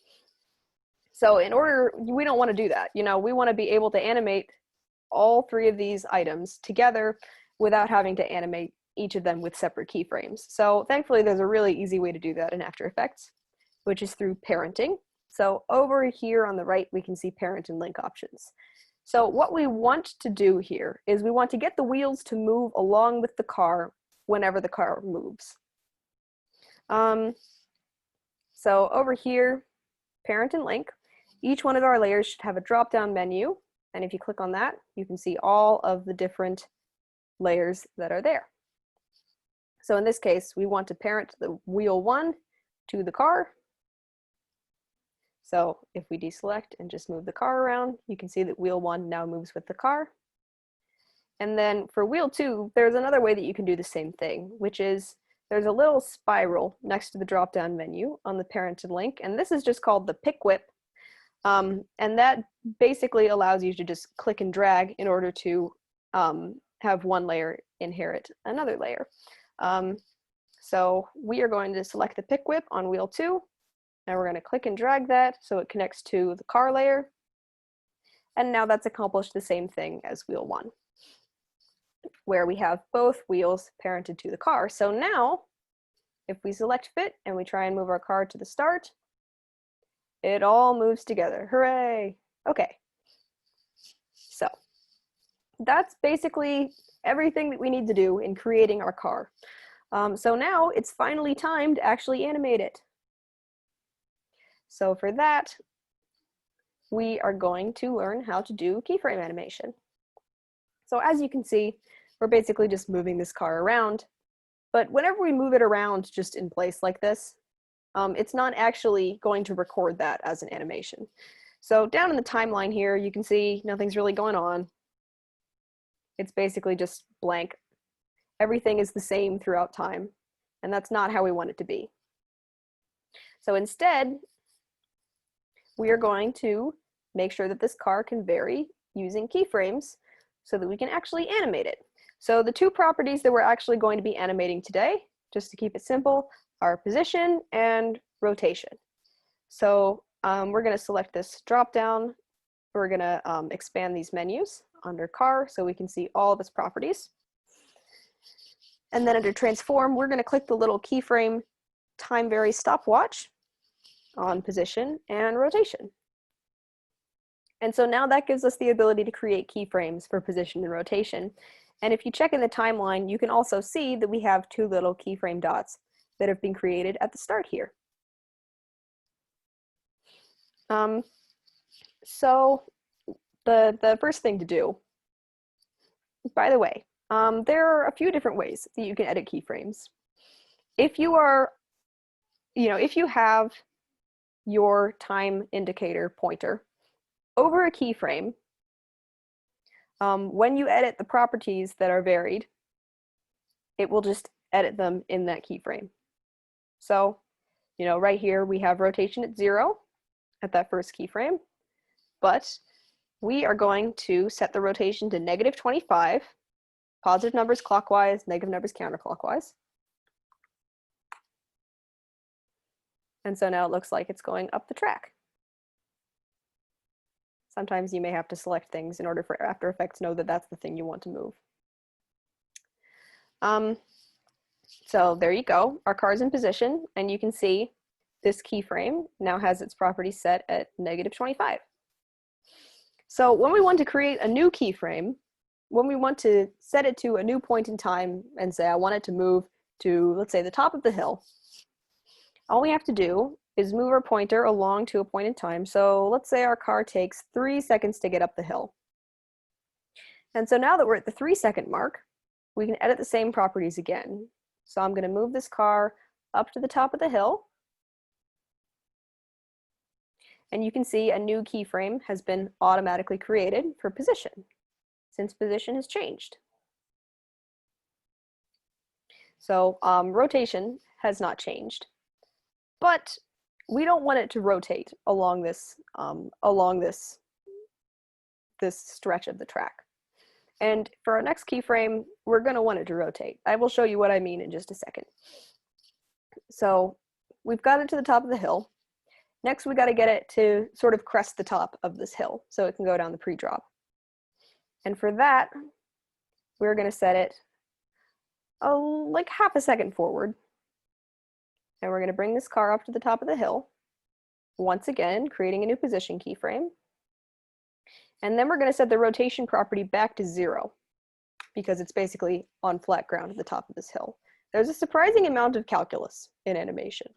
[SPEAKER 1] So we don't want to do that. You know, we want to be able to animate all 3 of these items together without having to animate each of them with separate keyframes. So thankfully there's a really easy way to do that in After Effects, which is through parenting. So over here on the right, we can see parent and link options. So what we want to do here is we want to get the wheels to move along with the car whenever the car moves. So over here, parent and link, each one of our layers should have a drop-down menu. And if you click on that, you can see all of the different layers that are there. So in this case, we want to parent the wheel 1 to the car. So if we deselect and just move the car around, you can see that wheel 1 now moves with the car. And then for wheel 2, there's another way that you can do the same thing, which is there's a little spiral next to the drop-down menu on the parent and link, and this is just called the pick whip. And that basically allows you to just click and drag in order to have one layer inherit another layer. So we are going to select the pick whip on wheel 2, and we're going to click and drag that so it connects to the car layer. And now that's accomplished the same thing as wheel 1, where we have both wheels parented to the car. So now, if we select fit and we try and move our car to the start, it all moves together. Hooray! Okay. So that's basically everything that we need to do in creating our car. So now it's finally time to actually animate it. So for that, we are going to learn how to do keyframe animation. So as you can see, we're basically just moving this car around. But whenever we move it around just in place like this, it's not actually going to record that as an animation. So down in the timeline here, you can see nothing's really going on. It's basically just blank. Everything is the same throughout time, and that's not how we want it to be. So instead, we are going to make sure that this car can vary using keyframes so that we can actually animate it. So the two properties that we're actually going to be animating today, just to keep it simple, are position and rotation. So we're going to select this drop down. We're going to expand these menus under car so we can see all of its properties. And then under transform, we're going to click the little keyframe time vary stopwatch on position and rotation. And so now that gives us the ability to create keyframes for position and rotation. And if you check in the timeline, you can also see that we have two little keyframe dots that have been created at the start here. So the first thing to do, by the way, there are a few different ways that you can edit keyframes. If you are, if you have your time indicator pointer over a keyframe, when you edit the properties that are varied, it will just edit them in that keyframe. So, right here we have rotation at 0 at that first keyframe, but we are going to set the rotation to -25, positive numbers clockwise, negative numbers counterclockwise. And so now it looks like it's going up the track. Sometimes you may have to select things in order for After Effects to know that that's the thing you want to move. So there you go. Our car's in position, and you can see this keyframe now has its properties set at -25. So when we want to create a new keyframe, when we want to set it to a new point in time and say I want it to move to, let's say, the top of the hill, all we have to do is move our pointer along to a point in time. So let's say our car takes 3 seconds to get up the hill. And so now that we're at the 3-second mark, we can edit the same properties again. So I'm going to move this car up to the top of the hill. And you can see a new keyframe has been automatically created for position, since position has changed. So rotation has not changed, but we don't want it to rotate along this this stretch of the track. And for our next keyframe, we're going to want it to rotate. I will show you what I mean in just a second. So we've got it to the top of the hill. Next, we got to get it to sort of crest the top of this hill so it can go down the pre-drop. And for that, we're going to set it like half a second forward. And we're going to bring this car up to the top of the hill. Once again, creating a new position keyframe. And then we're going to set the rotation property back to 0 because it's basically on flat ground at the top of this hill. There's a surprising amount of calculus in animation,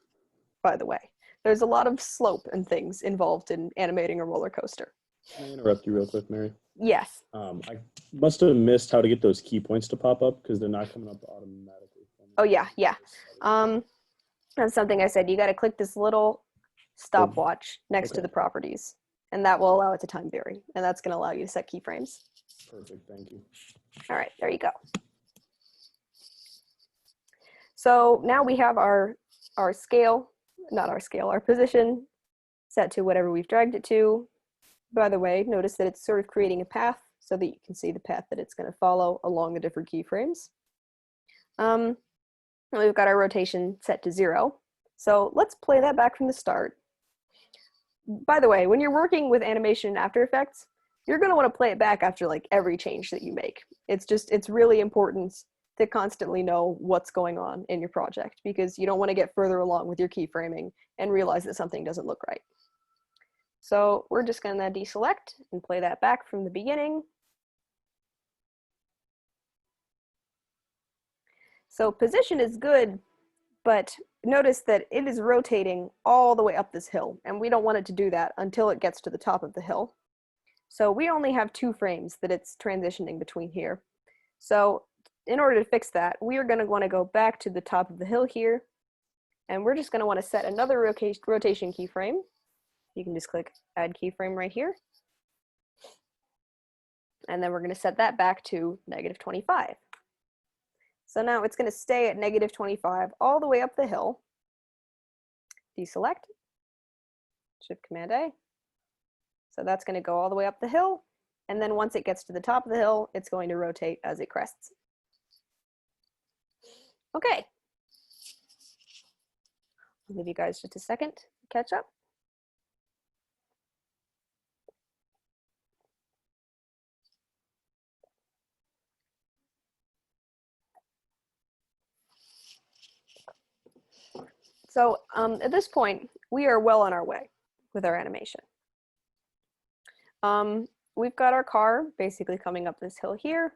[SPEAKER 1] by the way. There's a lot of slope and things involved in animating a roller coaster.
[SPEAKER 2] Can I interrupt you real quick, Mary?
[SPEAKER 1] Yes.
[SPEAKER 2] I must have missed how to get those key points to pop up because they're not coming up automatically.
[SPEAKER 1] Oh yeah, yeah. That's something I said. You got to click this little stopwatch next to the properties, and that will allow it to time vary, and that's going to allow you to set keyframes.
[SPEAKER 2] Perfect, thank you.
[SPEAKER 1] All right, there you go. So now we have our scale, not our scale, our position set to whatever we've dragged it to. By the way, notice that it's sort of creating a path so that you can see the path that it's going to follow along the different keyframes. We've got our rotation set to 0. So let's play that back from the start. By the way, when you're working with animation in After Effects, you're going to want to play it back after like every change that you make. It's really important to constantly know what's going on in your project because you don't want to get further along with your keyframing and realize that something doesn't look right. So we're just going to deselect and play that back from the beginning. So position is good, but notice that it is rotating all the way up this hill, and we don't want it to do that until it gets to the top of the hill. So we only have 2 frames that it's transitioning between here. So in order to fix that, we are going to want to go back to the top of the hill here, and we're just going to want to set another rotation keyframe. You can just click Add Keyframe right here. And then we're going to set that back to -25. So now it's going to stay at -25 all the way up the hill. Deselect, Shift Command A. So that's going to go all the way up the hill. And then once it gets to the top of the hill, it's going to rotate as it crests. Okay. I'll give you guys just a second to catch up. So at this point, we are well on our way with our animation. We've got our car basically coming up this hill here.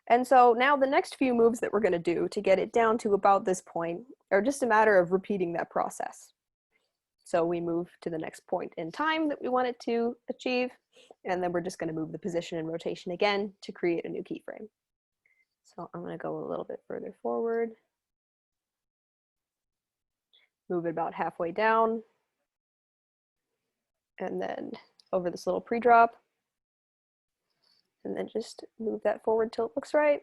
[SPEAKER 1] And so now the next few moves that we're going to do to get it down to about this point are just a matter of repeating that process. So we move to the next point in time that we want it to achieve, and then we're just going to move the position and rotation again to create a new keyframe. So I'm going to go a little bit further forward. Move it about halfway down, and then over this little pre-drop, and then just move that forward till it looks right.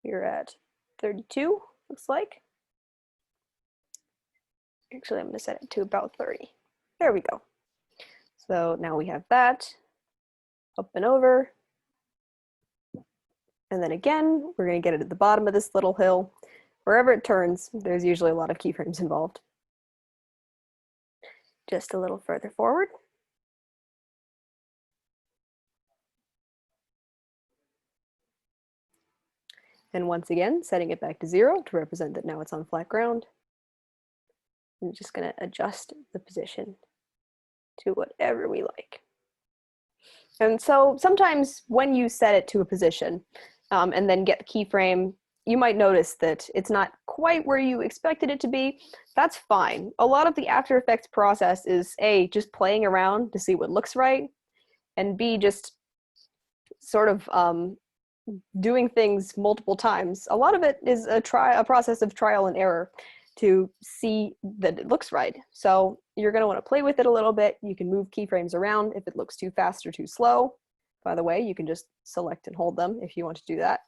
[SPEAKER 1] We're at 32, looks like. Actually, I'm going to set it to about 30. There we go. So now we have that, up and over. And then again, we're going to get it at the bottom of this little hill. Wherever it turns, there's usually a lot of keyframes involved. Just a little further forward. And once again, setting it back to 0 to represent that now it's on flat ground. I'm just going to adjust the position to whatever we like. And so sometimes when you set it to a position and then get the keyframe, you might notice that it's not quite where you expected it to be. That's fine. A lot of the After Effects process is A, just playing around to see what looks right, and B, just sort of doing things multiple times. A lot of it is a process of trial and error to see that it looks right. So you're going to want to play with it a little bit. You can move keyframes around if it looks too fast or too slow. By the way, you can just select and hold them if you want to do that.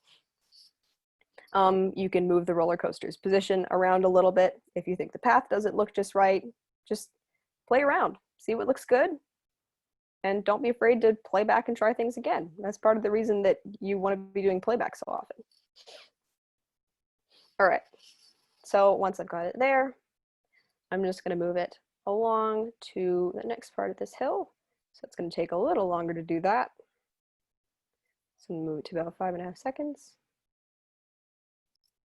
[SPEAKER 1] You can move the roller coaster's position around a little bit. If you think the path doesn't look just right, just play around, see what looks good, and don't be afraid to play back and try things again. That's part of the reason that you want to be doing playback so often. All right, so once I've got it there, I'm just going to move it along to the next part of this hill. So it's going to take a little longer to do that. So I'm going to move it to about 5.5 seconds.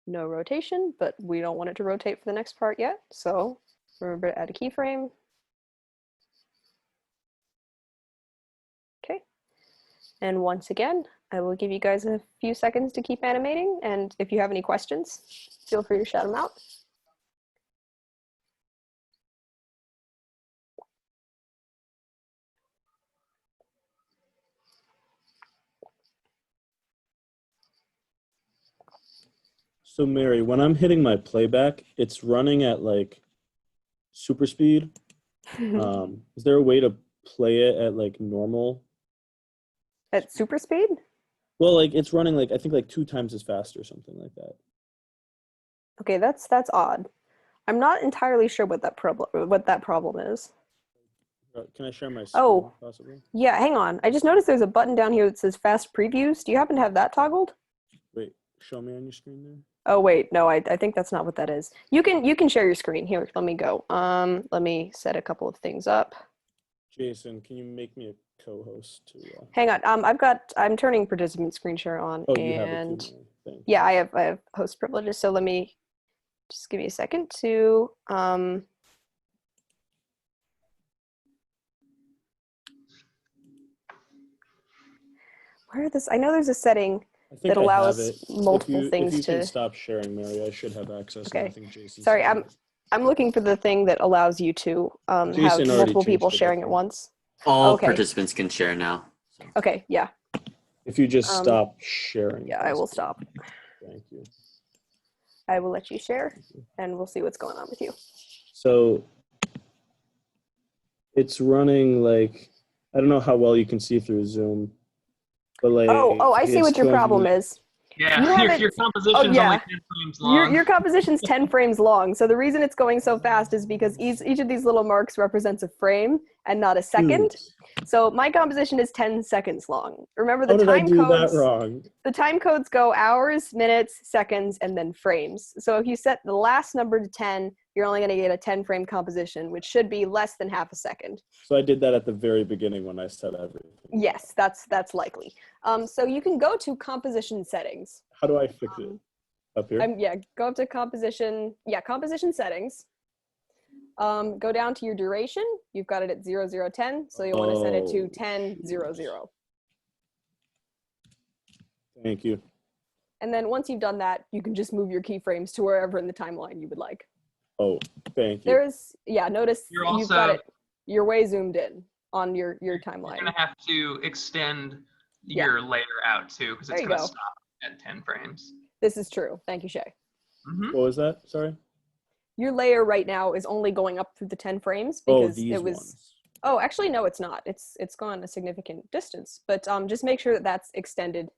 [SPEAKER 1] no rotation, but we don't want it to rotate for the next part yet. So remember to add a keyframe. Okay. And once again, I will give you guys a few seconds to keep animating. And if you have any questions, feel free to shout them out.
[SPEAKER 2] So Mary, when I'm hitting my playback, it's running at like super speed. Is there a way to play it at like normal?
[SPEAKER 1] At super speed?
[SPEAKER 2] Well, like it's running like I think like 2 times as fast or something like that.
[SPEAKER 1] Okay, that's odd. I'm not entirely sure what that problem is.
[SPEAKER 2] Can I share my screen,
[SPEAKER 1] Oh,
[SPEAKER 2] possibly?
[SPEAKER 1] Yeah, hang on. I just noticed there's a button down here that says fast previews. Do you happen to have that toggled?
[SPEAKER 2] Wait, show me on your screen there.
[SPEAKER 1] Oh wait, no, I think that's not what that is. You can share your screen. Here, let me go. Let me set a couple of things up.
[SPEAKER 2] Jason, can you make me a co-host too?
[SPEAKER 1] Hang on. I'm turning participant screen share on.
[SPEAKER 2] Oh, you have it too, Mary. Thank you.
[SPEAKER 1] Yeah, I have host privileges. So let me just give me a second to I know there's a setting that allows multiple things
[SPEAKER 2] If you
[SPEAKER 1] to
[SPEAKER 2] can stop sharing, Mary, I should have access.
[SPEAKER 1] Okay.
[SPEAKER 2] I think Jason.
[SPEAKER 1] Sorry, I'm looking for the thing that allows you to have multiple people sharing at once.
[SPEAKER 5] All participants can share now. So.
[SPEAKER 1] Okay, yeah.
[SPEAKER 2] If you just stop sharing.
[SPEAKER 1] Yeah, I will stop.
[SPEAKER 2] Thank you.
[SPEAKER 1] I will let you share, and we'll see what's going on with you.
[SPEAKER 2] So it's running like, I don't know how well you can see through Zoom, but like.
[SPEAKER 1] Oh, I see what your problem is.
[SPEAKER 6] Yeah, your composition's only 10 frames long.
[SPEAKER 1] Your composition's 10 frames long. So the reason it's going so fast is because each of these little marks represents a frame and not a second. So my composition is 10 seconds long. Remember the time codes.
[SPEAKER 2] That wrong?
[SPEAKER 1] The time codes go hours, minutes, seconds, and then frames. So if you set the last number to 10, you're only going to get a 10-frame composition, which should be less than half a second.
[SPEAKER 2] So I did that at the very beginning when I set everything.
[SPEAKER 1] Yes, that's likely. So you can go to composition settings.
[SPEAKER 2] How do I fix it? Up here?
[SPEAKER 1] Yeah, go up to composition. Yeah, composition settings. Go down to your duration. You've got it at 0010, so you want to set it to 10:00.
[SPEAKER 2] Thank you.
[SPEAKER 1] And then once you've done that, you can just move your keyframes to wherever in the timeline you would like.
[SPEAKER 2] Oh, thank you.
[SPEAKER 1] Notice you've got it. You're way zoomed in on your timeline.
[SPEAKER 6] You're gonna have to extend your layer out too, because it's gonna stop at 10 frames.
[SPEAKER 1] This is true. Thank you, Shay.
[SPEAKER 6] Mm-hmm.
[SPEAKER 2] What was that? Sorry.
[SPEAKER 1] Your layer right now is only going up through the 10 frames because
[SPEAKER 2] these
[SPEAKER 1] it was.
[SPEAKER 2] Ones.
[SPEAKER 1] Oh, actually, no, it's not. It's gone a significant distance. But just make sure that that's extended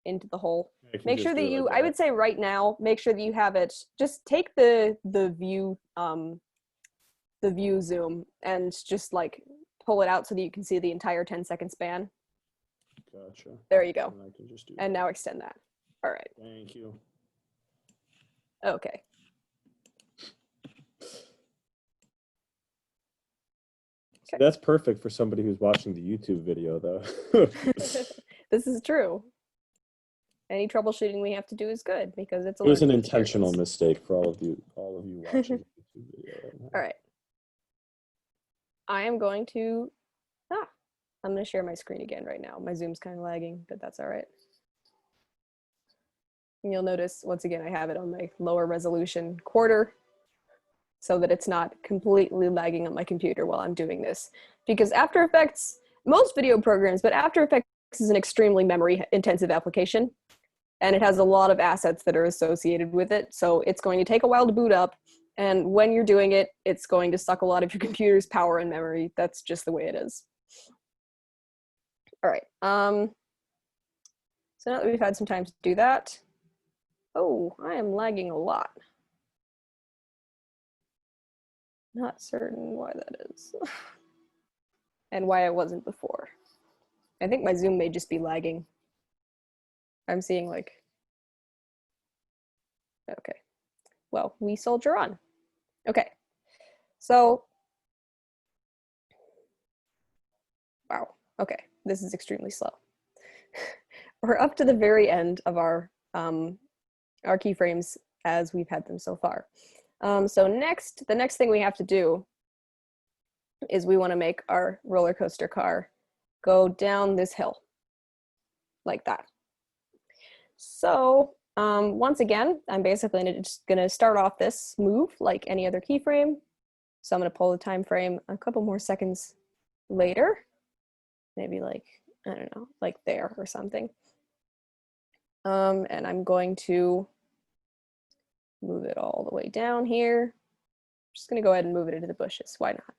[SPEAKER 1] into the whole. Make sure that you. I would say right now, make sure that you have it. Just take the view zoom and just like pull it out so that you can see the entire 10-second span.
[SPEAKER 2] Gotcha.
[SPEAKER 1] There you go.
[SPEAKER 2] And I can just do
[SPEAKER 1] and now extend that. All right.
[SPEAKER 2] Thank you.
[SPEAKER 1] Okay.
[SPEAKER 2] So that's perfect for somebody who's watching the YouTube video, though.
[SPEAKER 1] This is true. Any troubleshooting we have to do is good because it's a.
[SPEAKER 2] It was an intentional mistake for all of you watching the YouTube video. Right now.
[SPEAKER 1] All right. I am going to. I'm going to share my screen again right now. My Zoom's kind of lagging, but that's all right. And you'll notice once again I have it on my lower resolution quarter, so that it's not completely lagging on my computer while I'm doing this. Because After Effects, most video programs, but After Effects is an extremely memory-intensive application, and it has a lot of assets that are associated with it, so it's going to take a while to boot up, and when you're doing it, it's going to suck a lot of your computer's power and memory. That's just the way it is. All right. So now that we've had some time to do that, oh, I am lagging a lot. Not certain why that is. And why I wasn't before. I think my Zoom may just be lagging. I'm seeing like, okay. Well, we soldier on. Okay. So, wow. Okay. This is extremely slow. We're up to the very end of our keyframes as we've had them so far. So the next thing we have to do is we want to make our roller coaster car go down this hill like that. So once again, I'm basically just going to start off this move like any other keyframe. So I'm going to pull the time frame a couple more seconds later, maybe like, I don't know, like there or something. And I'm going to move it all the way down here. I'm just going to go ahead and move it into the bushes. Why not?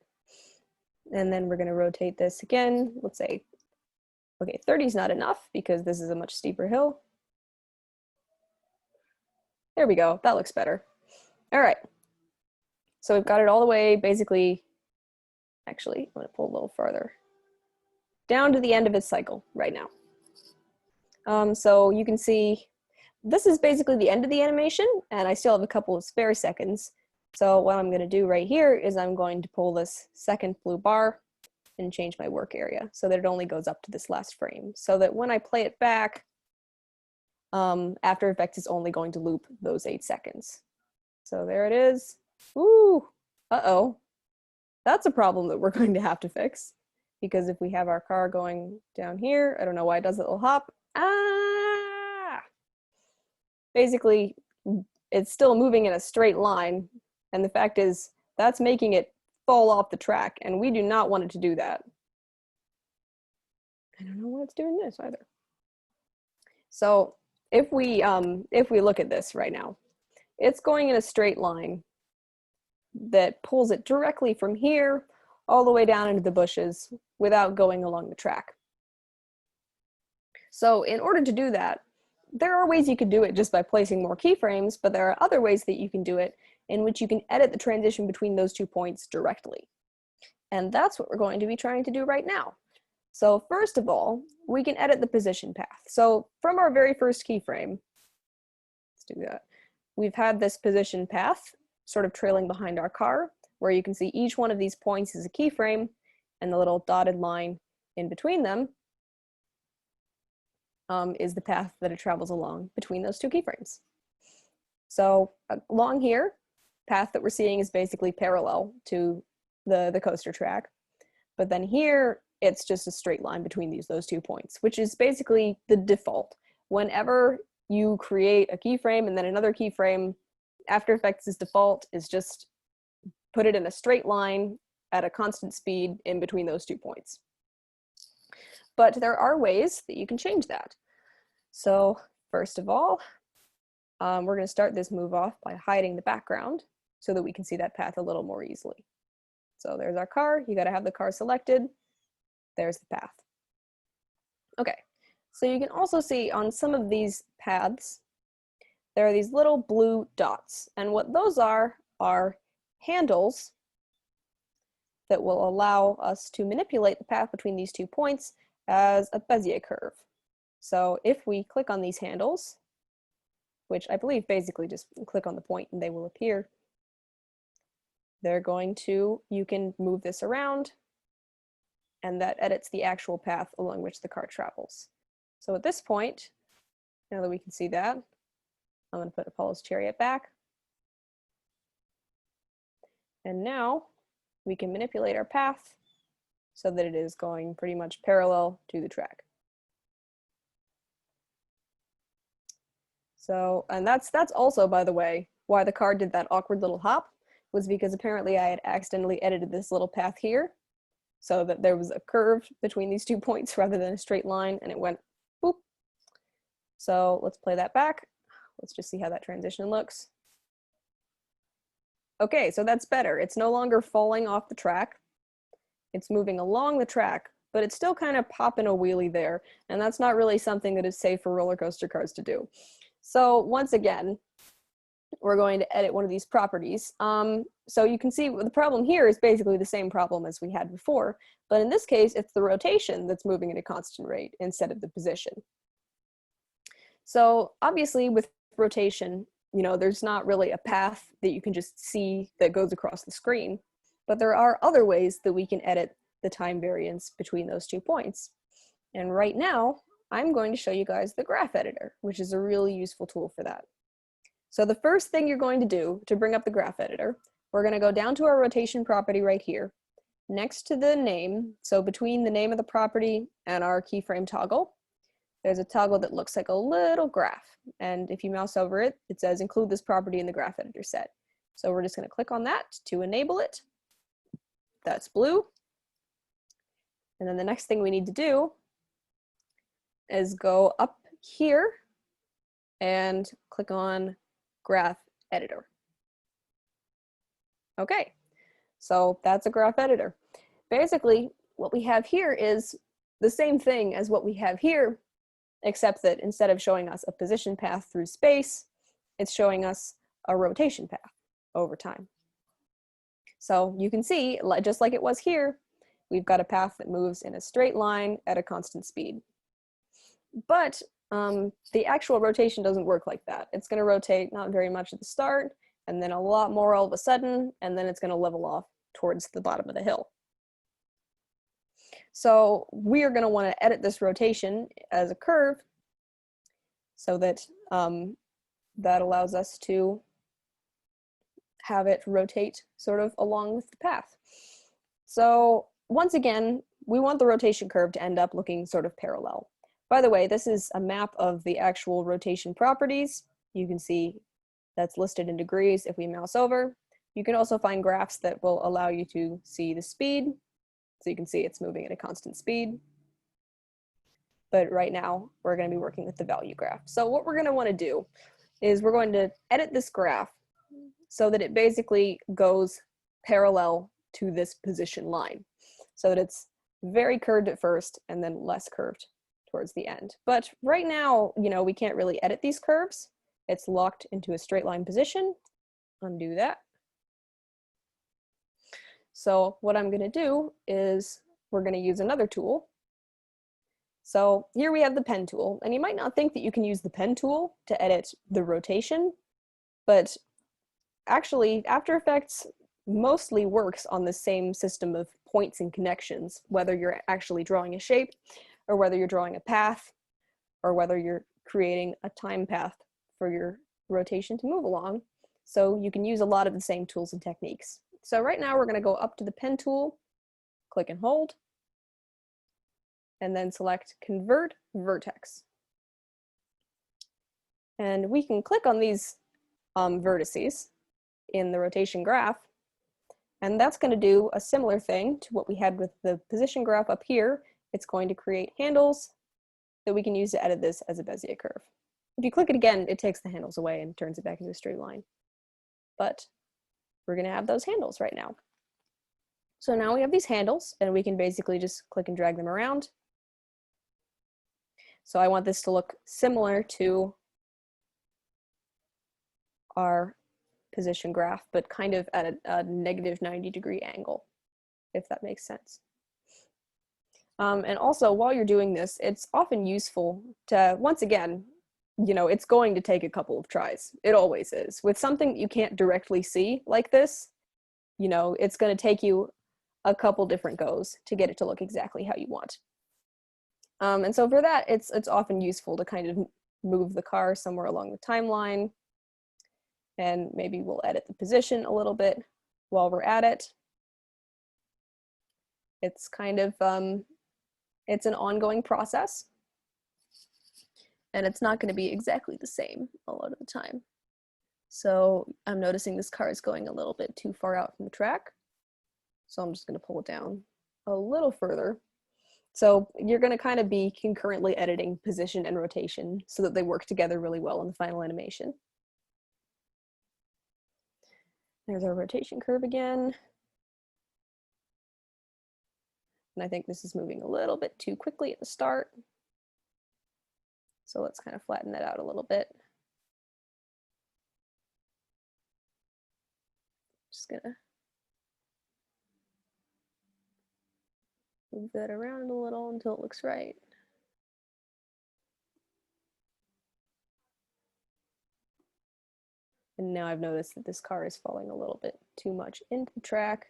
[SPEAKER 1] And then we're going to rotate this again. Let's say, okay, 30 is not enough because this is a much steeper hill. There we go. That looks better. All right. So we've got it all the way, basically, actually, I'm going to pull a little farther, down to the end of its cycle right now. So you can see this is basically the end of the animation, and I still have a couple of spare seconds. So what I'm going to do right here is I'm going to pull this second blue bar and change my work area so that it only goes up to this last frame, so that when I play it back, After Effects is only going to loop those 8 seconds. So there it is. Ooh, uh-oh. That's a problem that we're going to have to fix, because if we have our car going down here, I don't know why it does that little hop. Ah! Basically, it's still moving in a straight line, and the fact is that's making it fall off the track, and we do not want it to do that. I don't know why it's doing this either. So if we look at this right now, it's going in a straight line that pulls it directly from here all the way down into the bushes without going along the track. So in order to do that, there are ways you could do it just by placing more keyframes, but there are other ways that you can do it in which you can edit the transition between those 2 points directly. And that's what we're going to be trying to do right now. So first of all, we can edit the position path. So from our very first keyframe, let's do that. We've had this position path sort of trailing behind our car, where you can see each one of these points is a keyframe, and the little dotted line in between them is the path that it travels along between those 2 keyframes. So along here, path that we're seeing is basically parallel to the coaster track, but then here it's just a straight line between those 2 points, which is basically the default. Whenever you create a keyframe and then another keyframe, After Effects' default is just put it in a straight line at a constant speed in between those 2 points. But there are ways that you can change that. So first of all, we're going to start this move off by hiding the background so that we can see that path a little more easily. So there's our car. You got to have the car selected. There's the path. Okay, so you can also see on some of these paths, there are these little blue dots. And what those are handles that will allow us to manipulate the path between these 2 points as a Bezier curve. So if we click on these handles, which I believe basically just click on the point and they will appear, you can move this around, and that edits the actual path along which the car travels. So at this point, now that we can see that, I'm going to put Apollo's Chariot back. And now we can manipulate our path so that it is going pretty much parallel to the track. So, and that's also, by the way, why the car did that awkward little hop, was because apparently I had accidentally edited this little path here so that there was a curve between these 2 points rather than a straight line, and it went boop. So let's play that back. Let's just see how that transition looks. Okay, so that's better. It's no longer falling off the track. It's moving along the track, but it's still kind of popping a wheelie there, and that's not really something that is safe for roller coaster cars to do. So once again, we're going to edit one of these properties. So you can see the problem here is basically the same problem as we had before, but in this case, it's the rotation that's moving at a constant rate instead of the position. So obviously with rotation, you know, there's not really a path that you can just see that goes across the screen, but there are other ways that we can edit the time variance between those 2 points. And right now, I'm going to show you guys the graph editor, which is a really useful tool for that. So the first thing you're going to do to bring up the graph editor, we're going to go down to our rotation property right here. Next to the name, so between the name of the property and our keyframe toggle, there's a toggle that looks like a little graph. And if you mouse over it, it says include this property in the graph editor set. So we're just going to click on that to enable it. That's blue. And then the next thing we need to do is go up here and click on graph editor. Okay, so that's a graph editor. Basically, what we have here is the same thing as what we have here, except that instead of showing us a position path through space, it's showing us a rotation path over time. So you can see, just like it was here, we've got a path that moves in a straight line at a constant speed. But the actual rotation doesn't work like that. It's going to rotate not very much at the start, and then a lot more all of a sudden, and then it's going to level off towards the bottom of the hill. So we are going to want to edit this rotation as a curve so that that allows us to have it rotate sort of along with the path. So once again, we want the rotation curve to end up looking sort of parallel. By the way, this is a map of the actual rotation properties. You can see that's listed in degrees if we mouse over. You can also find graphs that will allow you to see the speed. So you can see it's moving at a constant speed. But right now, we're going to be working with the value graph. So what we're going to want to do is we're going to edit this graph so that it basically goes parallel to this position line, so that it's very curved at first and then less curved towards the end. But right now, you know, we can't really edit these curves. It's locked into a straight line position. Undo that. So what I'm going to do is we're going to use another tool. So here we have the pen tool, and you might not think that you can use the pen tool to edit the rotation, but actually After Effects mostly works on the same system of points and connections, whether you're actually drawing a shape or whether you're drawing a path or whether you're creating a time path for your rotation to move along. So you can use a lot of the same tools and techniques. So right now we're going to go up to the pen tool, click and hold, and then select Convert Vertex. And we can click on these vertices in the rotation graph, and that's going to do a similar thing to what we had with the position graph up here. It's going to create handles that we can use to edit this as a Bezier curve. If you click it again, it takes the handles away and turns it back into a straight line. But we're going to have those handles right now. So now we have these handles, and we can basically just click and drag them around. So I want this to look similar to our position graph, but kind of at a negative 90-degree angle, if that makes sense. And also, while you're doing this, it's often useful to, once again, you know, it's going to take a couple of tries. It always is. With something you can't directly see like this, you know, it's going to take you a couple different goes to get it to look exactly how you want. And so for that, it's often useful to kind of move the car somewhere along the timeline, and maybe we'll edit the position a little bit while we're at it. It's kind of, it's an ongoing process, and it's not going to be exactly the same a lot of the time. So I'm noticing this car is going a little bit too far out from the track. So I'm just going to pull it down a little further. So you're going to kind of be concurrently editing position and rotation so that they work together really well in the final animation. There's our rotation curve again. And I think this is moving a little bit too quickly at the start. So let's kind of flatten that out a little bit. Just gonna move that around a little until it looks right. And now I've noticed that this car is falling a little bit too much into the track.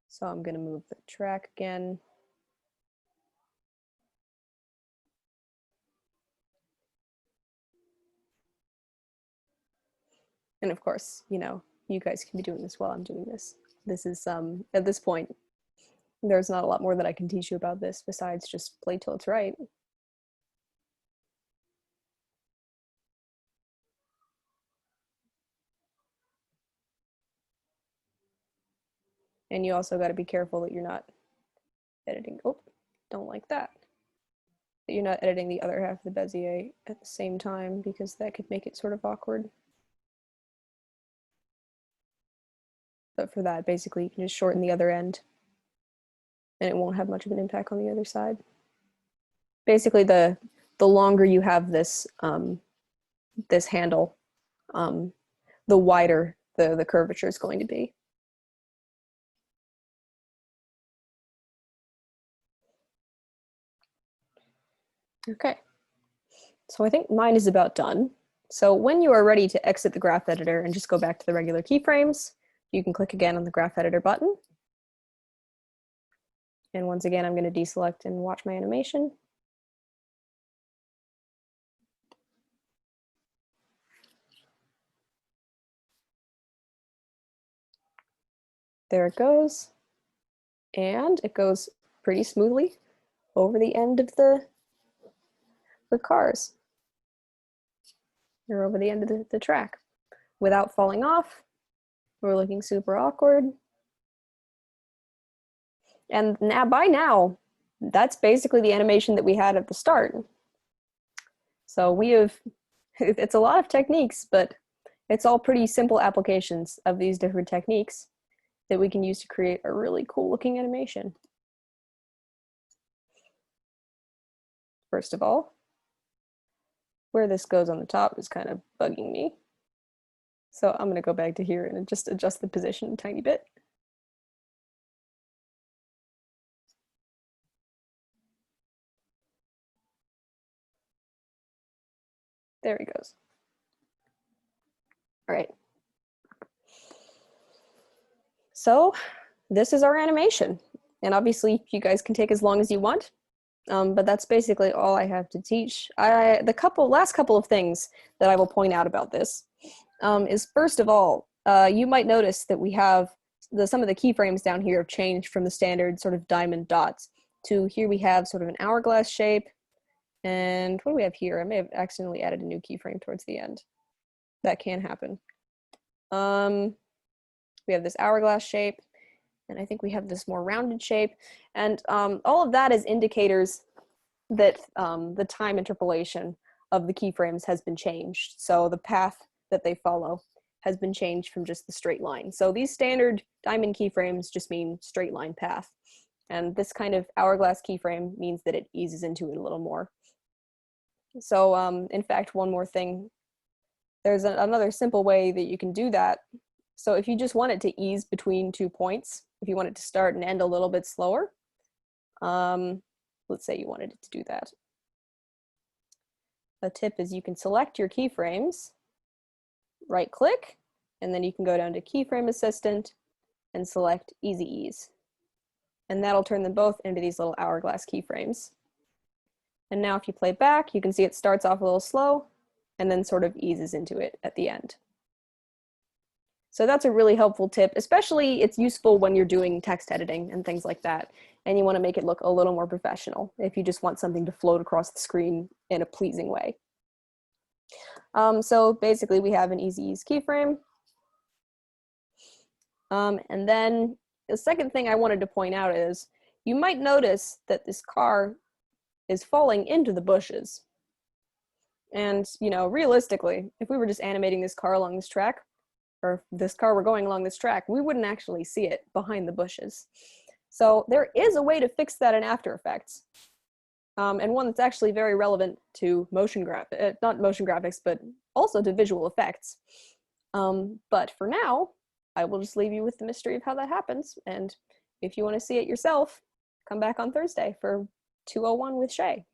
[SPEAKER 1] So I'm going to move the track again. And of course, you know, you guys can be doing this while I'm doing this. This is, at this point, there's not a lot more that I can teach you about this besides just play till it's right. And you also got to be careful that you're not editing, oh, don't like that. That you're not editing the other half of the Bezier at the same time, because that could make it sort of awkward. But for that, basically, you can just shorten the other end and it won't have much of an impact on the other side. Basically, the longer you have this, this handle, the wider the curvature is going to be. Okay, so I think mine is about done. So when you are ready to exit the graph editor and just go back to the regular keyframes, you can click again on the graph editor button. And once again, I'm going to deselect and watch my animation. There it goes. And it goes pretty smoothly over the end of the cars. Or over the end of the track without falling off. We're looking super awkward. And now, by now, that's basically the animation that we had at the start. So we have, it's a lot of techniques, but it's all pretty simple applications of these different techniques that we can use to create a really cool looking animation. First of all, where this goes on the top is kind of bugging me. So I'm going to go back to here and just adjust the position a tiny bit. There he goes. All right. So this is our animation. And obviously you guys can take as long as you want. But that's basically all I have to teach. The last couple of things that I will point out about this is, first of all, you might notice that we have some of the keyframes down here have changed from the standard sort of diamond dots to here we have sort of an hourglass shape. And what do we have here? I may have accidentally added a new keyframe towards the end. That can happen. We have this hourglass shape. And I think we have this more rounded shape. And all of that is indicators that the time interpolation of the keyframes has been changed. So the path that they follow has been changed from just the straight line. So these standard diamond keyframes just mean straight line path. And this kind of hourglass keyframe means that it eases into it a little more. So in fact, one more thing, there's another simple way that you can do that. So if you just want it to ease between 2 points, if you want it to start and end a little bit slower, let's say you wanted it to do that. A tip is you can select your keyframes, right click, and then you can go down to Keyframe Assistant and select Easy Ease. And that'll turn them both into these little hourglass keyframes. And now if you play back, you can see it starts off a little slow and then sort of eases into it at the end. So that's a really helpful tip, especially it's useful when you're doing text editing and things like that, and you want to make it look a little more professional if you just want something to float across the screen in a pleasing way. So basically we have an Easy Ease keyframe. And then the second thing I wanted to point out is you might notice that this car is falling into the bushes. And, you know, realistically, if we were just animating this car along this track, or if this car were going along this track, we wouldn't actually see it behind the bushes. So there is a way to fix that in After Effects. And one that's actually very relevant to not motion graphics, but also to visual effects. But for now, I will just leave you with the mystery of how that happens. And if you want to see it yourself, come back on Thursday for 201 with Shay.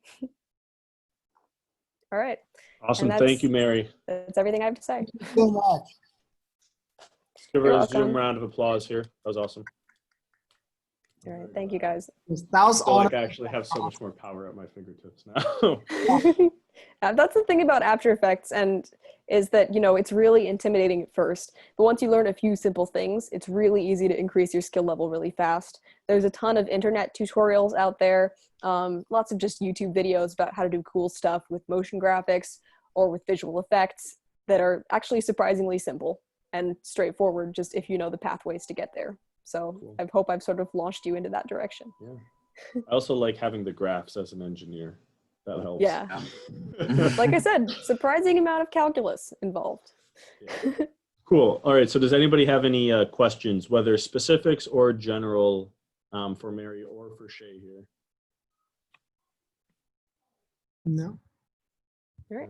[SPEAKER 1] All right.
[SPEAKER 2] Awesome. Thank you, Mary.
[SPEAKER 1] That's everything I have to say.
[SPEAKER 7] Thank you so much.
[SPEAKER 2] Let's give her a Zoom round of applause here. That was awesome.
[SPEAKER 1] All right. Thank you, guys.
[SPEAKER 7] That was
[SPEAKER 2] I feel like I actually have so much more power at my fingertips now.
[SPEAKER 1] That's the thing about After Effects, and is that, you know, it's really intimidating at first, but once you learn a few simple things, it's really easy to increase your skill level really fast. There's a ton of internet tutorials out there, lots of just YouTube videos about how to do cool stuff with motion graphics or with visual effects that are actually surprisingly simple and straightforward, just if you know the pathways to get there. So
[SPEAKER 2] Cool.
[SPEAKER 1] I hope I've sort of launched you into that direction.
[SPEAKER 2] Yeah. I also like having the graphs as an engineer. That helps.
[SPEAKER 1] Yeah. Like I said, surprising amount of calculus involved.
[SPEAKER 2] Yeah. Cool. All right. So does anybody have any questions, whether specifics or general, for Mary or for Shay here?
[SPEAKER 7] No.
[SPEAKER 1] All right.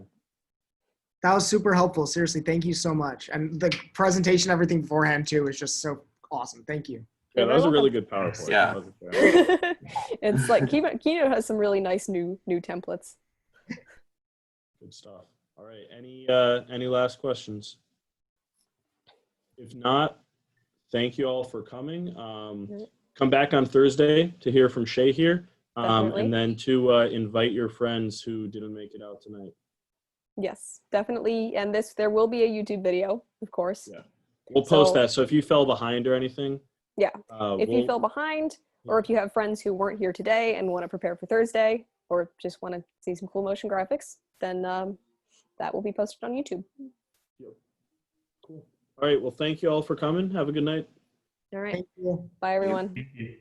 [SPEAKER 7] That was super helpful. Seriously, thank you so much. And the presentation, everything beforehand too, is just so awesome. Thank you.
[SPEAKER 2] Yeah, that was a really good PowerPoint.
[SPEAKER 5] Yeah.
[SPEAKER 1] It's like Keynote has some really nice new templates.
[SPEAKER 2] Good stuff. All right. Any last questions? If not, thank you all for coming. Come back on Thursday to hear from Shay here, and then to invite your friends who didn't make it out tonight.
[SPEAKER 1] Yes, definitely. And there will be a YouTube video, of course.
[SPEAKER 2] Yeah, we'll post that. So if you fell behind or anything.
[SPEAKER 1] Yeah, if you fell behind, or if you have friends who weren't here today and want to prepare for Thursday, or just want to see some cool motion graphics, then that will be posted on YouTube.
[SPEAKER 2] Yep. Cool. All right. Well, thank you all for coming. Have a good night.
[SPEAKER 1] All right.
[SPEAKER 7] Thank you.
[SPEAKER 1] Bye, everyone.
[SPEAKER 3] Thank you.